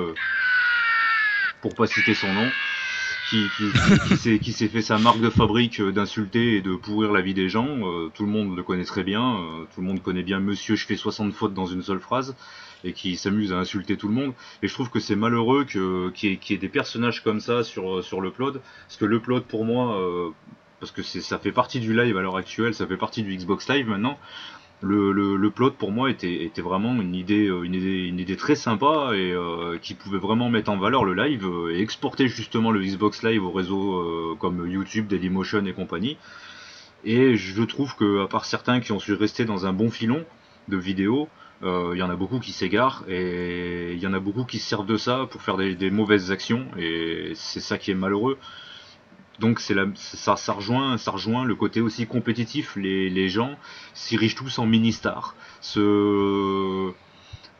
pour pas citer son nom, qui s'est fait sa marque de fabrique d'insulter et de pourrir la vie des gens. Tout le monde le connaît très bien. Tout le monde connaît bien Monsieur je fais 60 fautes dans une seule phrase et qui s'amuse à insulter tout le monde. Et je trouve que c'est malheureux qu'il y ait des personnages comme ça sur l'Upload. Parce que l'Upload pour moi, parce que ça fait partie du live à l'heure actuelle, ça fait partie du Xbox Live maintenant. Le plot pour moi était vraiment une idée très sympa et qui pouvait vraiment mettre en valeur le live et exporter justement le Xbox Live au réseau comme YouTube, Dailymotion et compagnie. Et je trouve que à part certains qui ont su rester dans un bon filon de vidéos, il y en a beaucoup qui s'égarent et il y en a beaucoup qui se servent de ça pour faire des mauvaises actions et c'est ça qui est malheureux. Donc ça rejoint le côté aussi compétitif. Les gens s'irigent tous en mini-stars. Ils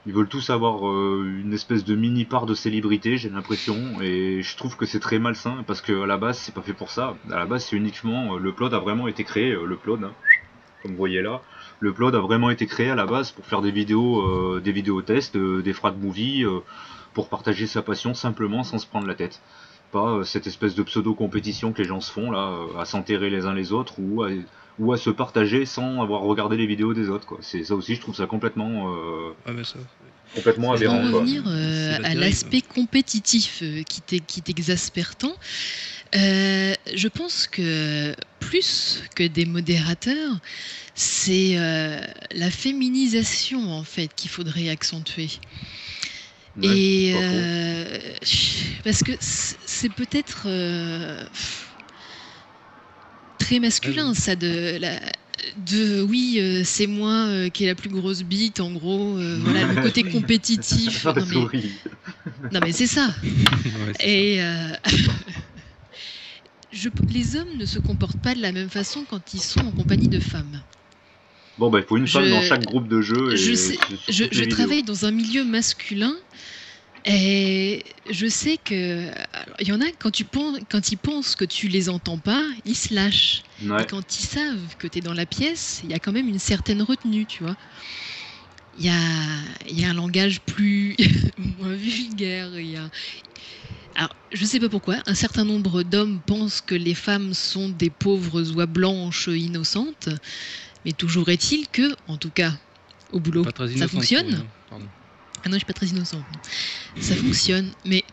veulent tous avoir une espèce de mini part de célébrité, j'ai l'impression, et je trouve que c'est très malsain parce que à la base c'est pas fait pour ça. À la base c'est uniquement l'Upload a vraiment été créé, l'Upload, hein, comme vous voyez là. L'Upload a vraiment été créé à la base pour faire des vidéos tests, des frag movies, pour partager sa passion simplement sans se prendre la tête. Pas cette espèce de pseudo-compétition que les gens se font là, à s'enterrer les uns les autres ou à se partager sans avoir regardé les vidéos des autres, quoi. C'est ça aussi, je trouve ça complètement complètement aberrant. Pour revenir à l'aspect compétitif qui t'exaspère tant, je pense que plus que des modérateurs, c'est la féminisation en fait qu'il faudrait accentuer. Ouais, et parce que c'est peut-être très masculin ça oui c'est moi qui ai la plus grosse bite en gros, voilà le côté compétitif. Non mais c'est ça. Ouais, c'est et les hommes ne se comportent pas de la même façon quand ils sont en compagnie de femmes. Bon bah il faut une femme dans chaque groupe de jeu. Je travaille dans un milieu masculin et je sais que il y en a quand ils pensent que tu les entends pas, ils se lâchent. Ouais. Et quand ils savent que tu es dans la pièce, il y a quand même une certaine retenue, tu vois. Il y a un langage plus moins vulgaire. Alors, je sais pas pourquoi, un certain nombre d'hommes pensent que les femmes sont des pauvres oies blanches innocentes. Mais toujours est-il que, en tout cas, au boulot, ça fonctionne. Ah non, je suis pas très innocente. Ça fonctionne, mais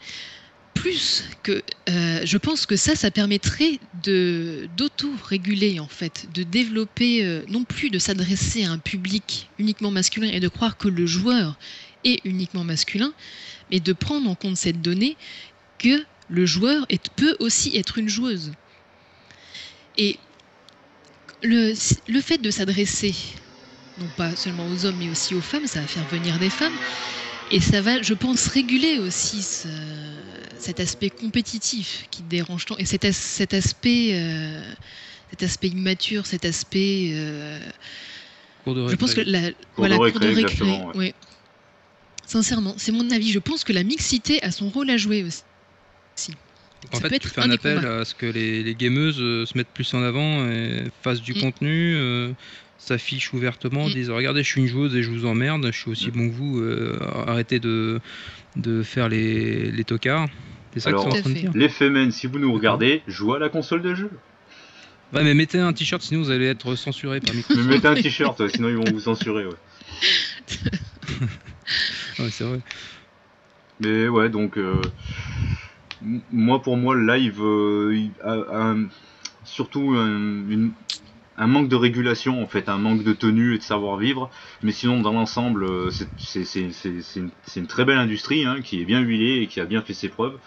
plus que, je pense que ça permettrait d'auto-réguler en fait, de développer, non plus de s'adresser à un public uniquement masculin et de croire que le joueur est uniquement masculin, mais de prendre en compte cette donnée que le joueur peut aussi être une joueuse. Et le fait de s'adresser, non pas seulement aux hommes, mais aussi aux femmes, ça va faire venir des femmes. Et ça va, je pense, réguler aussi cet aspect compétitif qui dérange tant. Et cet aspect immature, cet aspect... je pense que cour de récré, ouais. Sincèrement, c'est mon avis. Je pense que la mixité a son rôle à jouer aussi. En fait, tu fais un appel à ce que les gameuses se mettent plus en avant et fassent du contenu, s'affichent ouvertement, disent regardez, je suis une joueuse et je vous emmerde, je suis aussi bon que vous, arrêtez de faire les tocards. C'est ça que c'est en train de dire. Les femmes, si vous nous regardez, jouez à la console de jeu. Ouais, mais mettez un t-shirt, sinon vous allez être censuré par Microsoft. Mais mettez un t-shirt, sinon ils vont vous censurer. Ouais, ouais c'est vrai. Mais ouais, donc... pour moi, le live a surtout un manque de régulation, en fait, un manque de tenue et de savoir-vivre. Mais sinon, dans l'ensemble, c'est une très belle industrie, hein, qui est bien huilée et qui a bien fait ses preuves.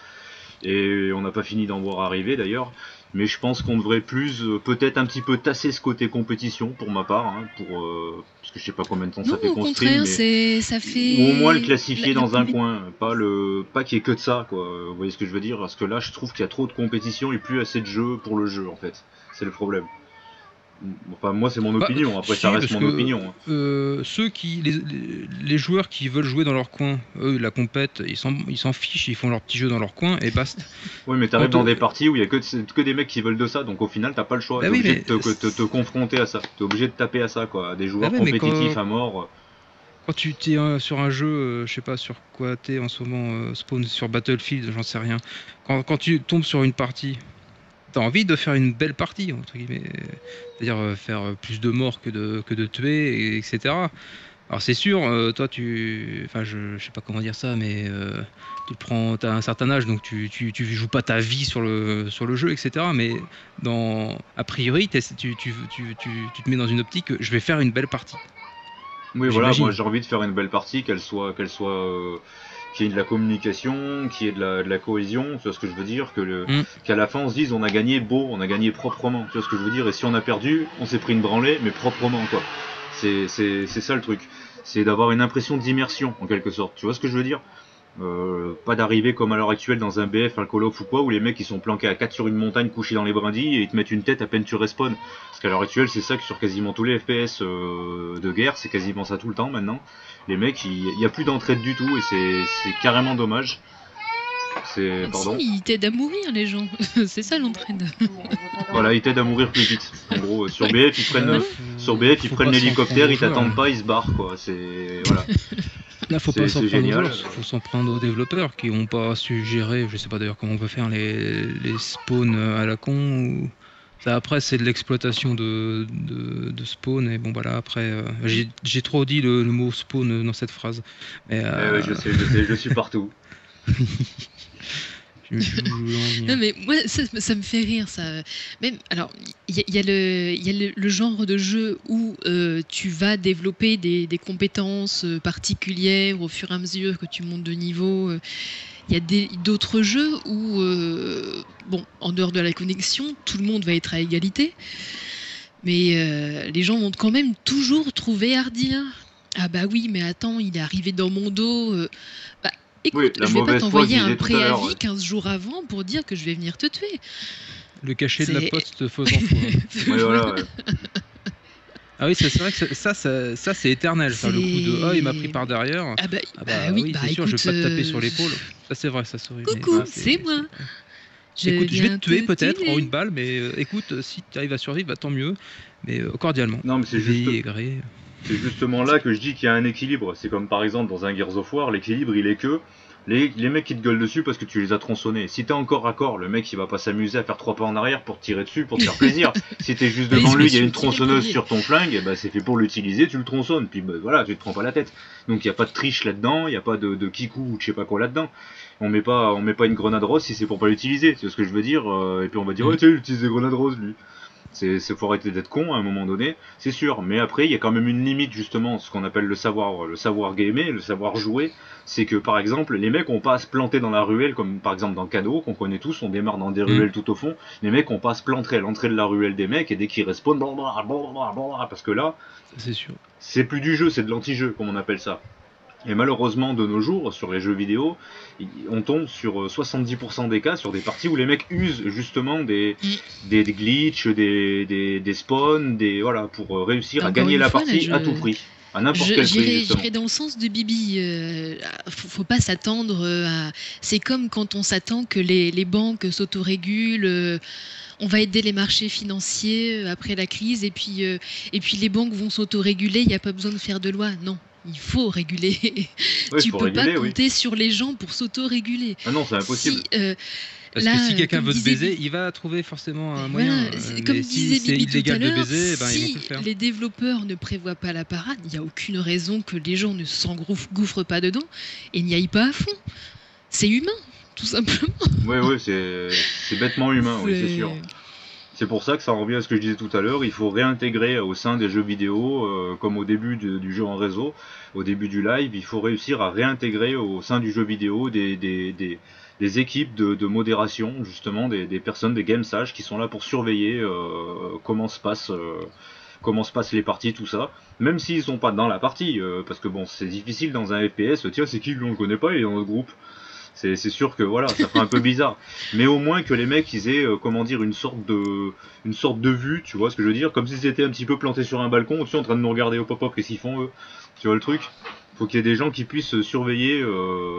Et on n'a pas fini d'en voir arriver, d'ailleurs. Mais je pense qu'on devrait peut-être un petit peu tasser ce côté compétition, pour ma part, hein, parce que je sais pas combien de temps ça fait qu'on stream, mais ça fait... ou au moins le classifier dans un coin, pas qu'il y ait que de ça, quoi. Vous voyez ce que je veux dire? Parce que là, je trouve qu'il y a trop de compétition et plus assez de jeux pour le jeu, en fait. C'est le problème. Enfin, moi, c'est mon opinion. Après, ça reste mon opinion. Hein. Les joueurs qui veulent jouer dans leur coin, eux, la compète, ils s'en fichent, ils font leur petit jeu dans leur coin et basta. Oui, mais t'arrives dans des parties où il y a que des mecs qui veulent de ça, donc au final, t'as pas le choix. T'es obligé de te confronter à ça. T'es obligé de taper à ça, quoi. À des joueurs compétitifs à mort. quand tu t'es sur un jeu, je sais pas sur quoi t'es en ce moment, Spawn sur Battlefield, j'en sais rien. Quand tu tombes sur une partie, t'as envie de faire une belle partie, entre guillemets. C'est-à-dire faire plus de morts que de tuer, etc. Alors c'est sûr, toi enfin je sais pas comment dire ça, mais t'as un certain âge, donc tu joues pas ta vie sur le jeu, etc. Mais a priori, tu te mets dans une optique, je vais faire une belle partie. Oui, voilà, moi J'imagine. j'ai envie de faire une belle partie, qu'il y ait de la communication, qu'il y ait de la cohésion, tu vois ce que je veux dire, qu'à la fin on se dise on a gagné beau, on a gagné proprement, tu vois ce que je veux dire, et si on a perdu, on s'est pris une branlée, mais proprement quoi. C'est ça le truc, c'est d'avoir une impression d'immersion en quelque sorte, tu vois ce que je veux dire. Pas d'arriver comme à l'heure actuelle dans un BF, un Call of ou quoi, où les mecs ils sont planqués à 4 sur une montagne couchés dans les brindilles et ils te mettent une tête à peine tu respawn. Parce qu'à l'heure actuelle c'est ça que sur quasiment tous les FPS de guerre, c'est quasiment ça tout le temps maintenant. Les mecs, il n'y a plus d'entraide du tout et c'est carrément dommage. C'est... Pardon. Si, ils t'aident à mourir, les gens. C'est ça l'entraide. Voilà, ils t'aident à mourir plus vite. En gros, sur BF ils prennent l'hélicoptère, ils t'attendent pas, ils se barrent quoi. C'est... Voilà. Là, faut pas s'en C'est prendre aux génial. joueurs, faut s'en prendre aux développeurs qui ont pas su gérer, je sais pas d'ailleurs comment on peut faire les spawns à la con. Ça, après, c'est de l'exploitation de spawn, et bon, voilà, après, j'ai trop dit le mot spawn dans cette phrase. Mais, Ouais, je sais, je suis partout. Non, mais moi, ça me fait rire, ça. Même, alors, il y a le genre de jeu où tu vas développer des compétences particulières au fur et à mesure que tu montes de niveau. Il y a d'autres jeux où, bon, en dehors de la connexion, tout le monde va être à égalité. Mais les gens vont quand même toujours trouver hardi. Ah bah oui, mais attends, il est arrivé dans mon dos. Bah, écoute, Oui, la je vais pas mauvaise foi, t'envoyer je un disais tout à l'heure, préavis ouais. 15 jours avant pour dire que je vais venir te tuer. le cachet de la C'est- poste faisant foi. Ouais, voilà, ouais. Ah oui, c'est vrai que ça c'est éternel, ça, le coup de il m'a pris par derrière. Ah bah, Ah bah bah oui, oui, bah c'est sûr, je écoute, vais pas te taper sur l'épaule. Ça c'est vrai, ça sourit. Mais coucou, ça, c'est moi. Écoute, je vais viens te tuer te peut-être en tuer. une balle, mais écoute, si tu arrives à survivre, bah, tant mieux. Mais cordialement. Non, mais c'est Veillé et gré. C'est justement là que je dis qu'il y a un équilibre. C'est comme par exemple dans un Gears of War, l'équilibre il est que les mecs qui te gueulent dessus parce que tu les as tronçonnés. Si t'es encore à corps, le mec il va pas s'amuser à faire 3 pas en arrière pour te tirer dessus, pour te faire plaisir. Si t'es juste Bah, devant ils lui, se il y a sont une tirés tronçonneuse premier. sur ton flingue, et bah c'est fait pour l'utiliser, tu le tronçonnes. Puis bah, voilà, tu te prends pas la tête. Donc il y a pas de triche là-dedans, il y a pas de kikou ou je sais pas quoi là-dedans. On met pas une grenade rose si c'est pour pas l'utiliser, c'est ce que je veux dire. Et puis on va dire ouais, tu sais, il utilise des grenades roses lui. Faut arrêter d'être con à un moment donné, c'est sûr. Mais après, il y a quand même une limite justement, ce qu'on appelle le savoir gamer, le savoir jouer. C'est que par exemple, les mecs ont pas à se planter dans la ruelle, comme par exemple dans Cadeau, qu'on connaît tous, on démarre dans des ruelles tout au fond. Les mecs ont pas à se planter à l'entrée de la ruelle des mecs et dès qu'ils respawnent, parce que là, C'est sûr. c'est plus du jeu, c'est de l'anti-jeu, comme on appelle ça. Et malheureusement, de nos jours, sur les jeux vidéo, on tombe sur 70% des cas sur des parties où les mecs usent justement des glitches, des spawns, voilà, pour réussir à Encore gagner une la fois, là, partie à tout prix. À n'importe quel prix, justement. J'irai dans le sens de Bibi. Faut pas s'attendre à. C'est comme quand on s'attend que les banques s'autorégulent. On va aider les marchés financiers après la crise et puis les banques vont s'autoréguler. Il n'y a pas besoin de faire de loi. Non. Il faut réguler. Ouais, Tu faut peux réguler, pas oui. compter sur les gens pour s'autoréguler. Ah non, c'est impossible. Parce Là, que si quelqu'un comme veut te disait baiser, il va trouver forcément un moyen. voilà, comme Mais disait si c'est Bibi tout à illégal de l'heure, baiser, ben, ils vont si tout faire. les développeurs ne prévoient pas la parade, il n'y a aucune raison que les gens ne s'engouffrent pas dedans et n'y aillent pas à fond. C'est humain, tout simplement. Oui, c'est bêtement humain, oui, c'est sûr. C'est pour ça que ça revient à ce que je disais tout à l'heure, il faut réintégrer au sein des jeux vidéo, comme au début du jeu en réseau, au début du live, il faut réussir à réintégrer au sein du jeu vidéo des équipes de modération, justement, des personnes, des game sages qui sont là pour surveiller comment se passent les parties, tout ça, même s'ils sont pas dans la partie, parce que bon, c'est difficile dans un FPS, tiens, c'est qui, lui on le connaît pas, il est dans notre groupe. C'est sûr que voilà, ça fait un peu bizarre. Mais au moins que les mecs ils aient comment dire une sorte de vue, tu vois ce que je veux dire, comme si c'était un petit peu planté sur un balcon au-dessus en train de nous regarder au pop-up, qu'est-ce qu'ils font eux. Tu vois le truc. Faut qu'il y ait des gens qui puissent surveiller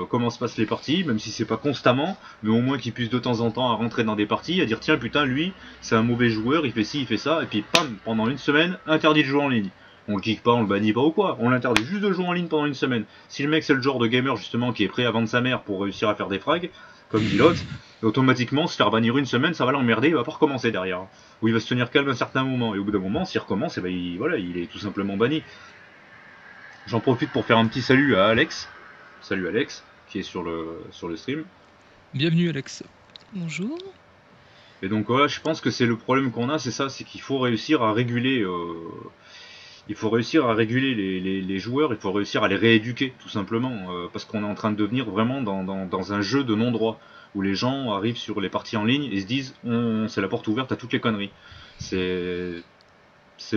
comment se passent les parties, même si c'est pas constamment, mais au moins qu'ils puissent de temps en temps à rentrer dans des parties, à dire tiens putain lui c'est un mauvais joueur, il fait ci, il fait ça, et puis pam, pendant une semaine, interdit de jouer en ligne. On le kick pas, on le bannit pas ou quoi. On l'interdit juste de jouer en ligne pendant une semaine. Si le mec c'est le genre de gamer justement qui est prêt à vendre sa mère pour réussir à faire des frags, comme dit l'autre, automatiquement se faire bannir une semaine, ça va l'emmerder, il va pas recommencer derrière. Ou il va se tenir calme un certain moment, et au bout d'un moment, s'il recommence, il est tout simplement banni. J'en profite pour faire un petit salut à Alex. Salut Alex, qui est sur le stream. Bienvenue Alex. Bonjour. Et donc voilà, je pense que c'est le problème qu'on a, c'est ça, c'est qu'il faut réussir à réguler. Il faut réussir à réguler les joueurs, il faut réussir à les rééduquer, tout simplement, parce qu'on est en train de devenir vraiment dans un jeu de non-droit, où les gens arrivent sur les parties en ligne et se disent c'est la porte ouverte à toutes les conneries. C'est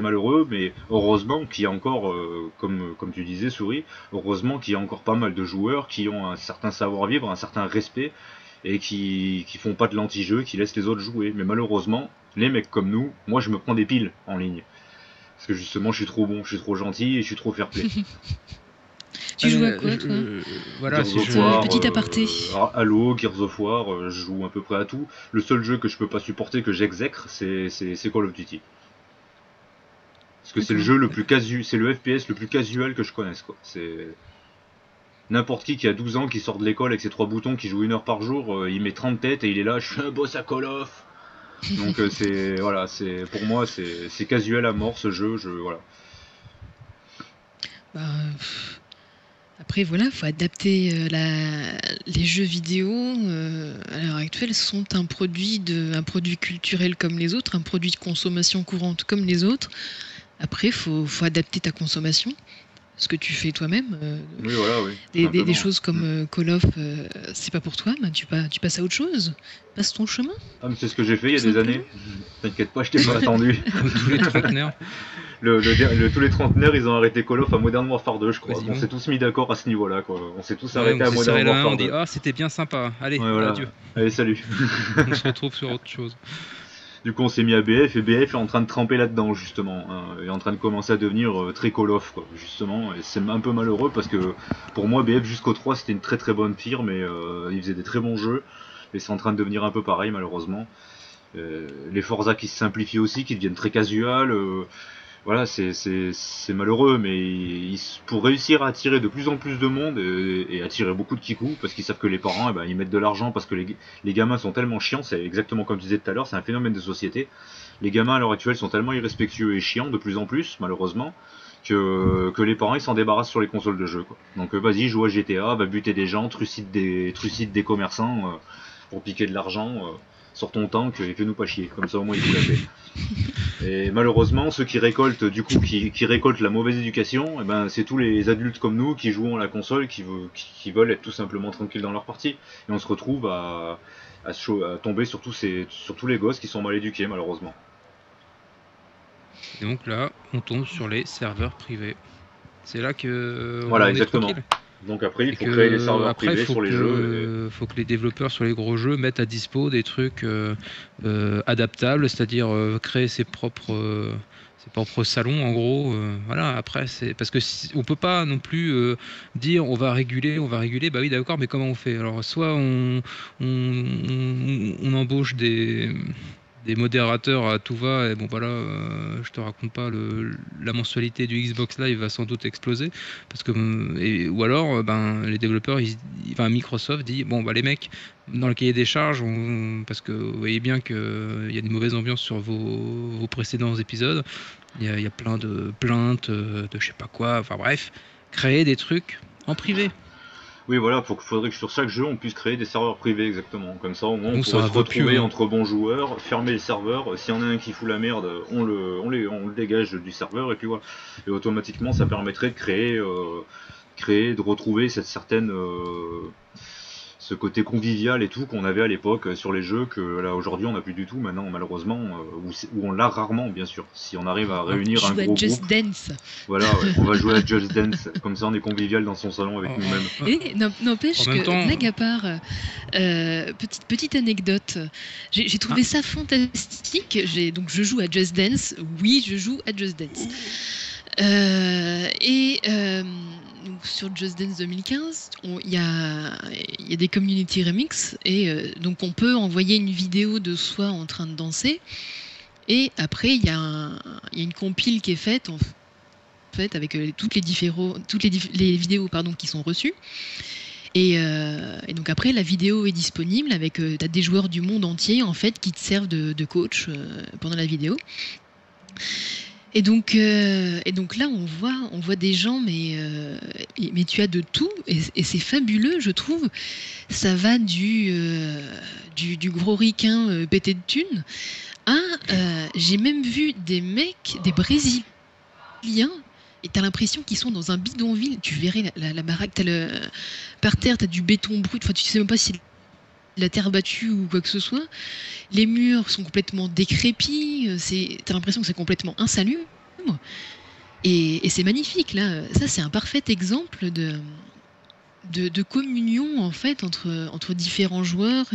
malheureux, mais heureusement qu'il y a encore, comme tu disais, Souris, heureusement qu'il y a encore pas mal de joueurs qui ont un certain savoir-vivre, un certain respect, et qui font pas de l'anti-jeu, qui laissent les autres jouer. Mais malheureusement, les mecs comme nous, moi je me prends des piles en ligne. Parce que justement, je suis trop bon, je suis trop gentil et je suis trop fair play. Tu joues à quoi, toi Voilà, Gears of War, petit aparté. Halo, Gears of War, je joue à peu près à tout. Le seul jeu que je peux pas supporter, que j'exècre, c'est Call of Duty. Parce que c'est le jeu le plus c'est le FPS le plus casual que je connaisse, quoi. C'est n'importe qui a 12 ans, qui sort de l'école avec ses 3 boutons, qui joue 1 heure par jour, il met 30 têtes et il est là, je suis un boss à Call of. Donc pour moi c'est casual à mort ce jeu, voilà. Après voilà, faut adapter les jeux vidéo à l'heure actuelle sont un produit culturel comme les autres, un produit de consommation courante comme les autres. Après faut adapter ta consommation. Ce que tu fais toi-même. Oui, voilà, oui. Des choses comme Call of, c'est pas pour toi, mais tu passes à autre chose. Passe ton chemin. Ah, mais c'est ce que j'ai fait il y a des années. T'inquiète pas, je t'ai pas attendu. Tous les trentenaires. Tous les trentenaires, ils ont arrêté Call of à Modern Warfare 2, je crois. On s'est tous mis d'accord à ce niveau-là, quoi. On s'est tous arrêtés à Modern Warfare 2. On dit, c'était bien sympa. Allez, voilà. Adieu. Allez, salut. On se retrouve sur autre chose. Du coup, on s'est mis à BF, et BF est en train de tremper là-dedans, justement. Il est en train de commencer à devenir très Call of, quoi, justement. Et c'est un peu malheureux, parce que, pour moi, BF jusqu'au 3, c'était une très très bonne firme, et ils faisaient des très bons jeux. Et c'est en train de devenir un peu pareil, malheureusement. Les Forza qui se simplifient aussi, qui deviennent très casual. Voilà, c'est malheureux, mais pour réussir à attirer de plus en plus de monde et attirer beaucoup de kikous, parce qu'ils savent que les parents, ils mettent de l'argent, parce que les gamins sont tellement chiants, c'est exactement comme tu disais tout à l'heure, c'est un phénomène de société. Les gamins à l'heure actuelle sont tellement irrespectueux et chiants, de plus en plus, malheureusement, que les parents ils s'en débarrassent sur les consoles de jeu, quoi. Donc vas-y, joue à GTA, va buter des gens, trucide des commerçants pour piquer de l'argent. Sors ton tank et fais-nous pas chier, comme ça au moins il faut la paix. Et malheureusement, ceux qui récoltent qui récoltent la mauvaise éducation, c'est tous les adultes comme nous qui jouons à la console, qui veulent être tout simplement tranquilles dans leur partie. Et on se retrouve à tomber sur tous les gosses qui sont mal éduqués, malheureusement. Et donc là, on tombe sur les serveurs privés. C'est là que voilà, exactement. Donc après, il faut créer des serveurs privés sur les jeux. Il faut que les développeurs sur les gros jeux mettent à dispo des trucs adaptables, c'est-à-dire créer ses propres salons en gros. Voilà, après, c'est parce que on peut pas non plus dire on va réguler. Bah oui, d'accord, mais comment on fait? Alors, soit on embauche des modérateurs à tout va, et bon voilà, je te raconte pas, la mensualité du Xbox Live va sans doute exploser, parce que ou alors les développeurs, Microsoft dit bon les mecs, dans le cahier des charges, parce que vous voyez bien qu'il y a une mauvaise ambiance sur vos précédents épisodes, il y a plein de plaintes, de je sais pas quoi, enfin bref, créer des trucs en privé. Oui, voilà, faudrait que sur chaque jeu on puisse créer des serveurs privés, exactement. Comme ça, au moins, on pourrait se retrouver entre bons joueurs, fermer le serveur. S'il y en a un qui fout la merde, on le dégage du serveur, et puis voilà. Et automatiquement, ça permettrait de retrouver cette certaine ce côté convivial et tout qu'on avait à l'époque sur les jeux, que là aujourd'hui on n'a plus du tout maintenant, malheureusement, ou on l'a rarement, bien sûr. Si on arrive à réunir un gros Just groupe, Dance. voilà, on va jouer à Just Dance, comme ça on est convivial dans son salon avec nous-mêmes. Et n'empêche que, blague à part, petite anecdote, j'ai trouvé ça fantastique. Donc je joue à Just Dance, oui, je joue à Just Dance. Sur Just Dance 2015, il y a des community remix, et donc on peut envoyer une vidéo de soi en train de danser, et après il y a une compile qui est faite fait, avec les vidéos pardon, qui sont reçues. Et donc après, la vidéo est disponible avec t'as des joueurs du monde entier en fait qui te servent de coach pendant la vidéo. Et donc là, on voit des gens, mais tu as de tout, et c'est fabuleux, je trouve. Ça va du gros ricain pété de thunes à... j'ai même vu des mecs, des Brésiliens, et t'as l'impression qu'ils sont dans un bidonville. Tu verrais la baraque, par terre, t'as du béton brut, enfin, tu sais même pas si la terre battue ou quoi que ce soit. Les murs sont complètement décrépits, t'as l'impression que c'est complètement insalubre. Et c'est magnifique, là. Ça, c'est un parfait exemple de communion, en fait, entre différents joueurs.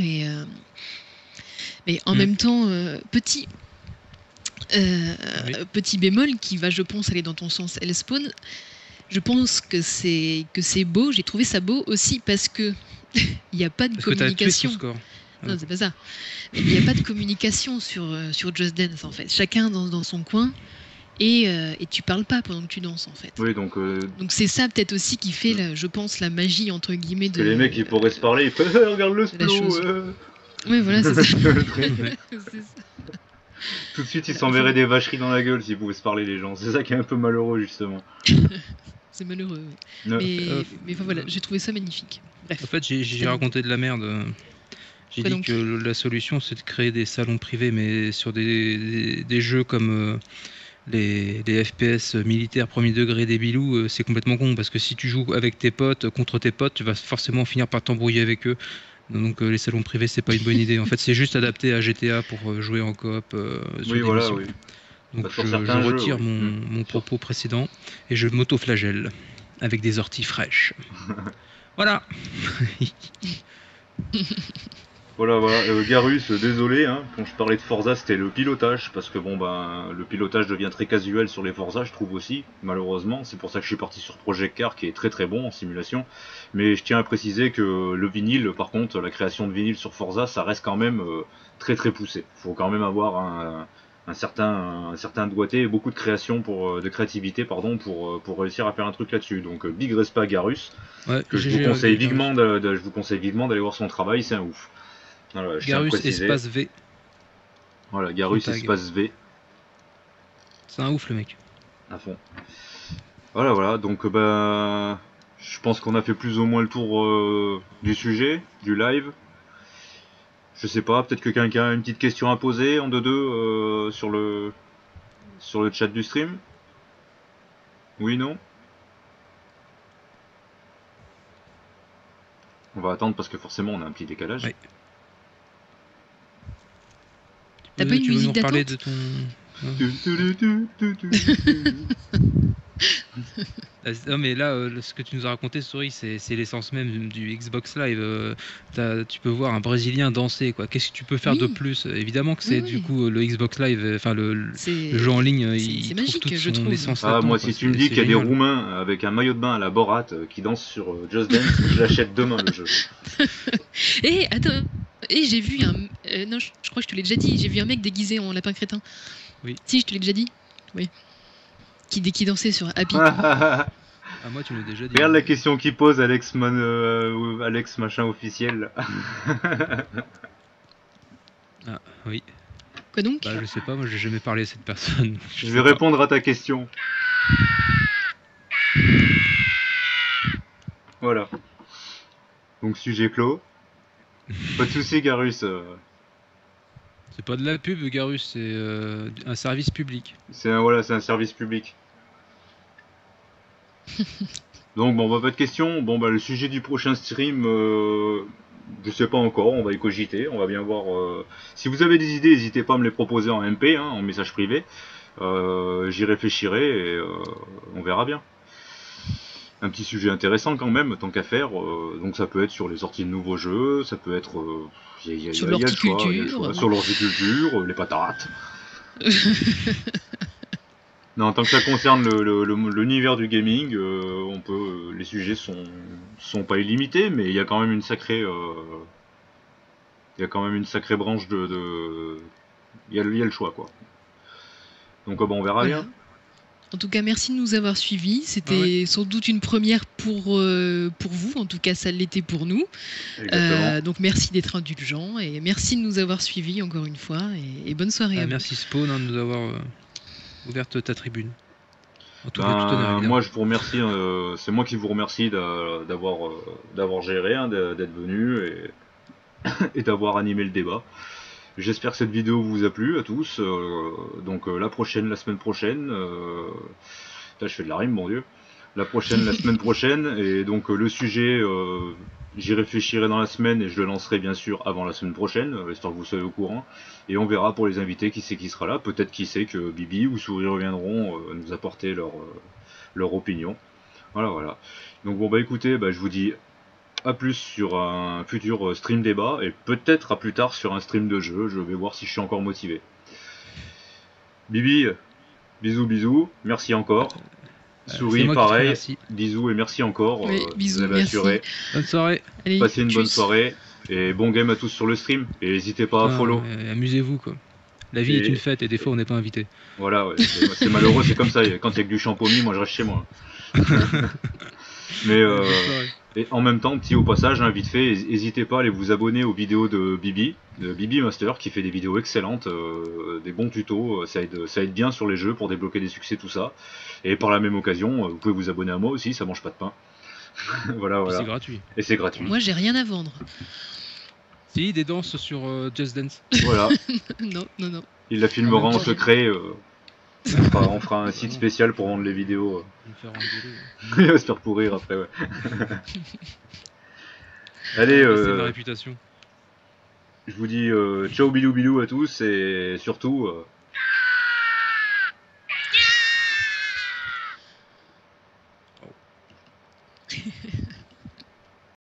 Mais en même temps, petit bémol qui va, je pense, aller dans ton sens, Elspawn. Je pense que c'est beau. J'ai trouvé ça beau aussi parce que il n'y a pas de communication. Que t'as tué son score. Non, c'est pas ça. Il n'y a pas de communication sur Just Dance, en fait. Chacun dans son coin. Et tu parles pas pendant que tu danses, en fait. Oui, donc c'est ça peut-être aussi qui fait, je pense, la magie entre guillemets de. Que les mecs ils pourraient se parler, ils feraient regarde le slow. Oui, voilà, c'est ça. C'est ça. Tout de suite ils s'enverraient des vacheries dans la gueule s'ils pouvaient se parler, les gens. C'est ça qui est un peu malheureux, justement. C'est malheureux, oui. Mais enfin, voilà, j'ai trouvé ça magnifique. Bref. En fait, j'ai raconté de la merde. J'ai dit que la solution c'est de créer des salons privés, mais sur des jeux comme les FPS militaires premier degré des bilous, c'est complètement con, parce que si tu joues avec tes potes, contre tes potes, tu vas forcément finir par t'embrouiller avec eux. Donc les salons privés, c'est pas une bonne idée. En fait, c'est juste adapté à GTA pour jouer en coop sur des missions. Oui. Donc je retire mon propos précédent et je m'auto-flagelle avec des orties fraîches. Voilà. Voilà. Garus, désolé, hein, quand je parlais de Forza, c'était le pilotage, parce que bon, le pilotage devient très casuel sur les Forza, je trouve aussi, malheureusement. C'est pour ça que je suis parti sur Project Car, qui est très très bon en simulation. Mais je tiens à préciser que le vinyle, par contre, la création de vinyle sur Forza, ça reste quand même très très poussé. Faut quand même avoir un certain doigté et beaucoup de créativité pour réussir à faire un truc là-dessus. Donc big respect à Garus, que je vous conseille vivement d'aller voir son travail, c'est un ouf. Voilà, Garus espace V. Voilà, Garus espace V. C'est un ouf le mec. À fond. Voilà, donc je pense qu'on a fait plus ou moins le tour du sujet, du live. Je sais pas, peut-être que quelqu'un a une petite question à poser en deux sur le chat du stream. Oui, non? On va attendre parce que forcément on a un petit décalage. Oui. T'as pas une musique d'attente de ton... Non mais là, ce que tu nous as raconté, Story, c'est l'essence même du Xbox Live. Tu peux voir un Brésilien danser, quoi. Qu'est-ce que tu peux faire de plus? Évidemment que c'est du coup le Xbox Live, enfin le jeu en ligne, il trouve toute son essence là-dedans. Moi, si tu me dis qu'il y a des Roumains avec un maillot de bain à la Borat qui dansent sur Just Dance, je l'achète demain le jeu. Et attends, j'ai vu un... non, je crois que je te l'ai déjà dit, j'ai vu un mec déguisé en lapin crétin. Oui. Si, je te l'ai déjà dit. Oui. Qui dansait sur Happy. Moi, tu l'as déjà dit. Regarde la question qu'il pose, Alex machin officiel. Oui. Quoi donc? Je sais pas, moi j'ai jamais parlé à cette personne. Je vais répondre à ta question. Voilà. Donc sujet clos. Pas de soucis, Garus. C'est pas de la pub, Garus, c'est un service public. C'est un service public. Donc pas de questions. Le sujet du prochain stream, je sais pas encore, on va y cogiter, on va bien voir. Si vous avez des idées, n'hésitez pas à me les proposer en MP, en message privé. J'y réfléchirai et on verra bien. Un petit sujet intéressant quand même, tant qu'à faire. Donc ça peut être sur les sorties de nouveaux jeux, ça peut être sur l'horticulture, sur l'horticulture, les patates. Non, tant que ça concerne l'univers du gaming, les sujets sont pas illimités, mais il y a quand même une sacrée, branche de, il y a le choix, quoi. Donc on verra bien. En tout cas, merci de nous avoir suivis. C'était ouais. sans doute une première pour vous. En tout cas, ça l'était pour nous. Exactement. Donc, merci d'être indulgents et merci de nous avoir suivis encore une fois. Et bonne soirée à vous. Merci Spawn de nous avoir ouverte ta tribune. En tout honneur, évidemment. Moi, je vous remercie. C'est moi qui vous remercie d'avoir géré, hein, d'être venu et d'avoir animé le débat. J'espère que cette vidéo vous a plu à tous. Donc la semaine prochaine. Là, je fais de la rime, mon Dieu. La semaine prochaine. Et donc le sujet, j'y réfléchirai dans la semaine et je le lancerai bien sûr avant la semaine prochaine, histoire que vous soyez au courant. Et on verra pour les invités qui c'est qui sera là. Peut-être qui sait que Bibi ou Souris reviendront nous apporter leur opinion. Voilà. Donc bon bah écoutez, je vous dis à plus sur un futur stream débat et peut-être à plus tard sur un stream de jeu. Je vais voir si je suis encore motivé. Bibi, bisous, merci encore. Souris, pareil, bisous et merci encore. Oui, bisous, vous avez assuré. Bonne soirée. Allez, passez une bonne soirée et bon game à tous sur le stream. Et n'hésitez pas à follow. Amusez-vous quoi. La vie est une fête et des fois on n'est pas invité. Voilà, ouais, c'est malheureux, c'est comme ça. Quand il y a que du champomis, moi je reste chez moi. Mais et en même temps, au passage, hein, vite fait, n'hésitez pas à aller vous abonner aux vidéos de Bibi Master, qui fait des vidéos excellentes, des bons tutos, ça aide bien sur les jeux pour débloquer des succès, tout ça. Et par la même occasion, vous pouvez vous abonner à moi aussi, ça mange pas de pain. voilà. C'est gratuit. Et c'est gratuit. Moi, j'ai rien à vendre. Si, des danses sur Just Dance. Voilà. Non. Il la filmera en secret. On fera un site spécial pour vendre les vidéos. Il va se faire pourrir après, ouais. Allez, c'est ma réputation. Je vous dis ciao bilou à tous et surtout... Oh.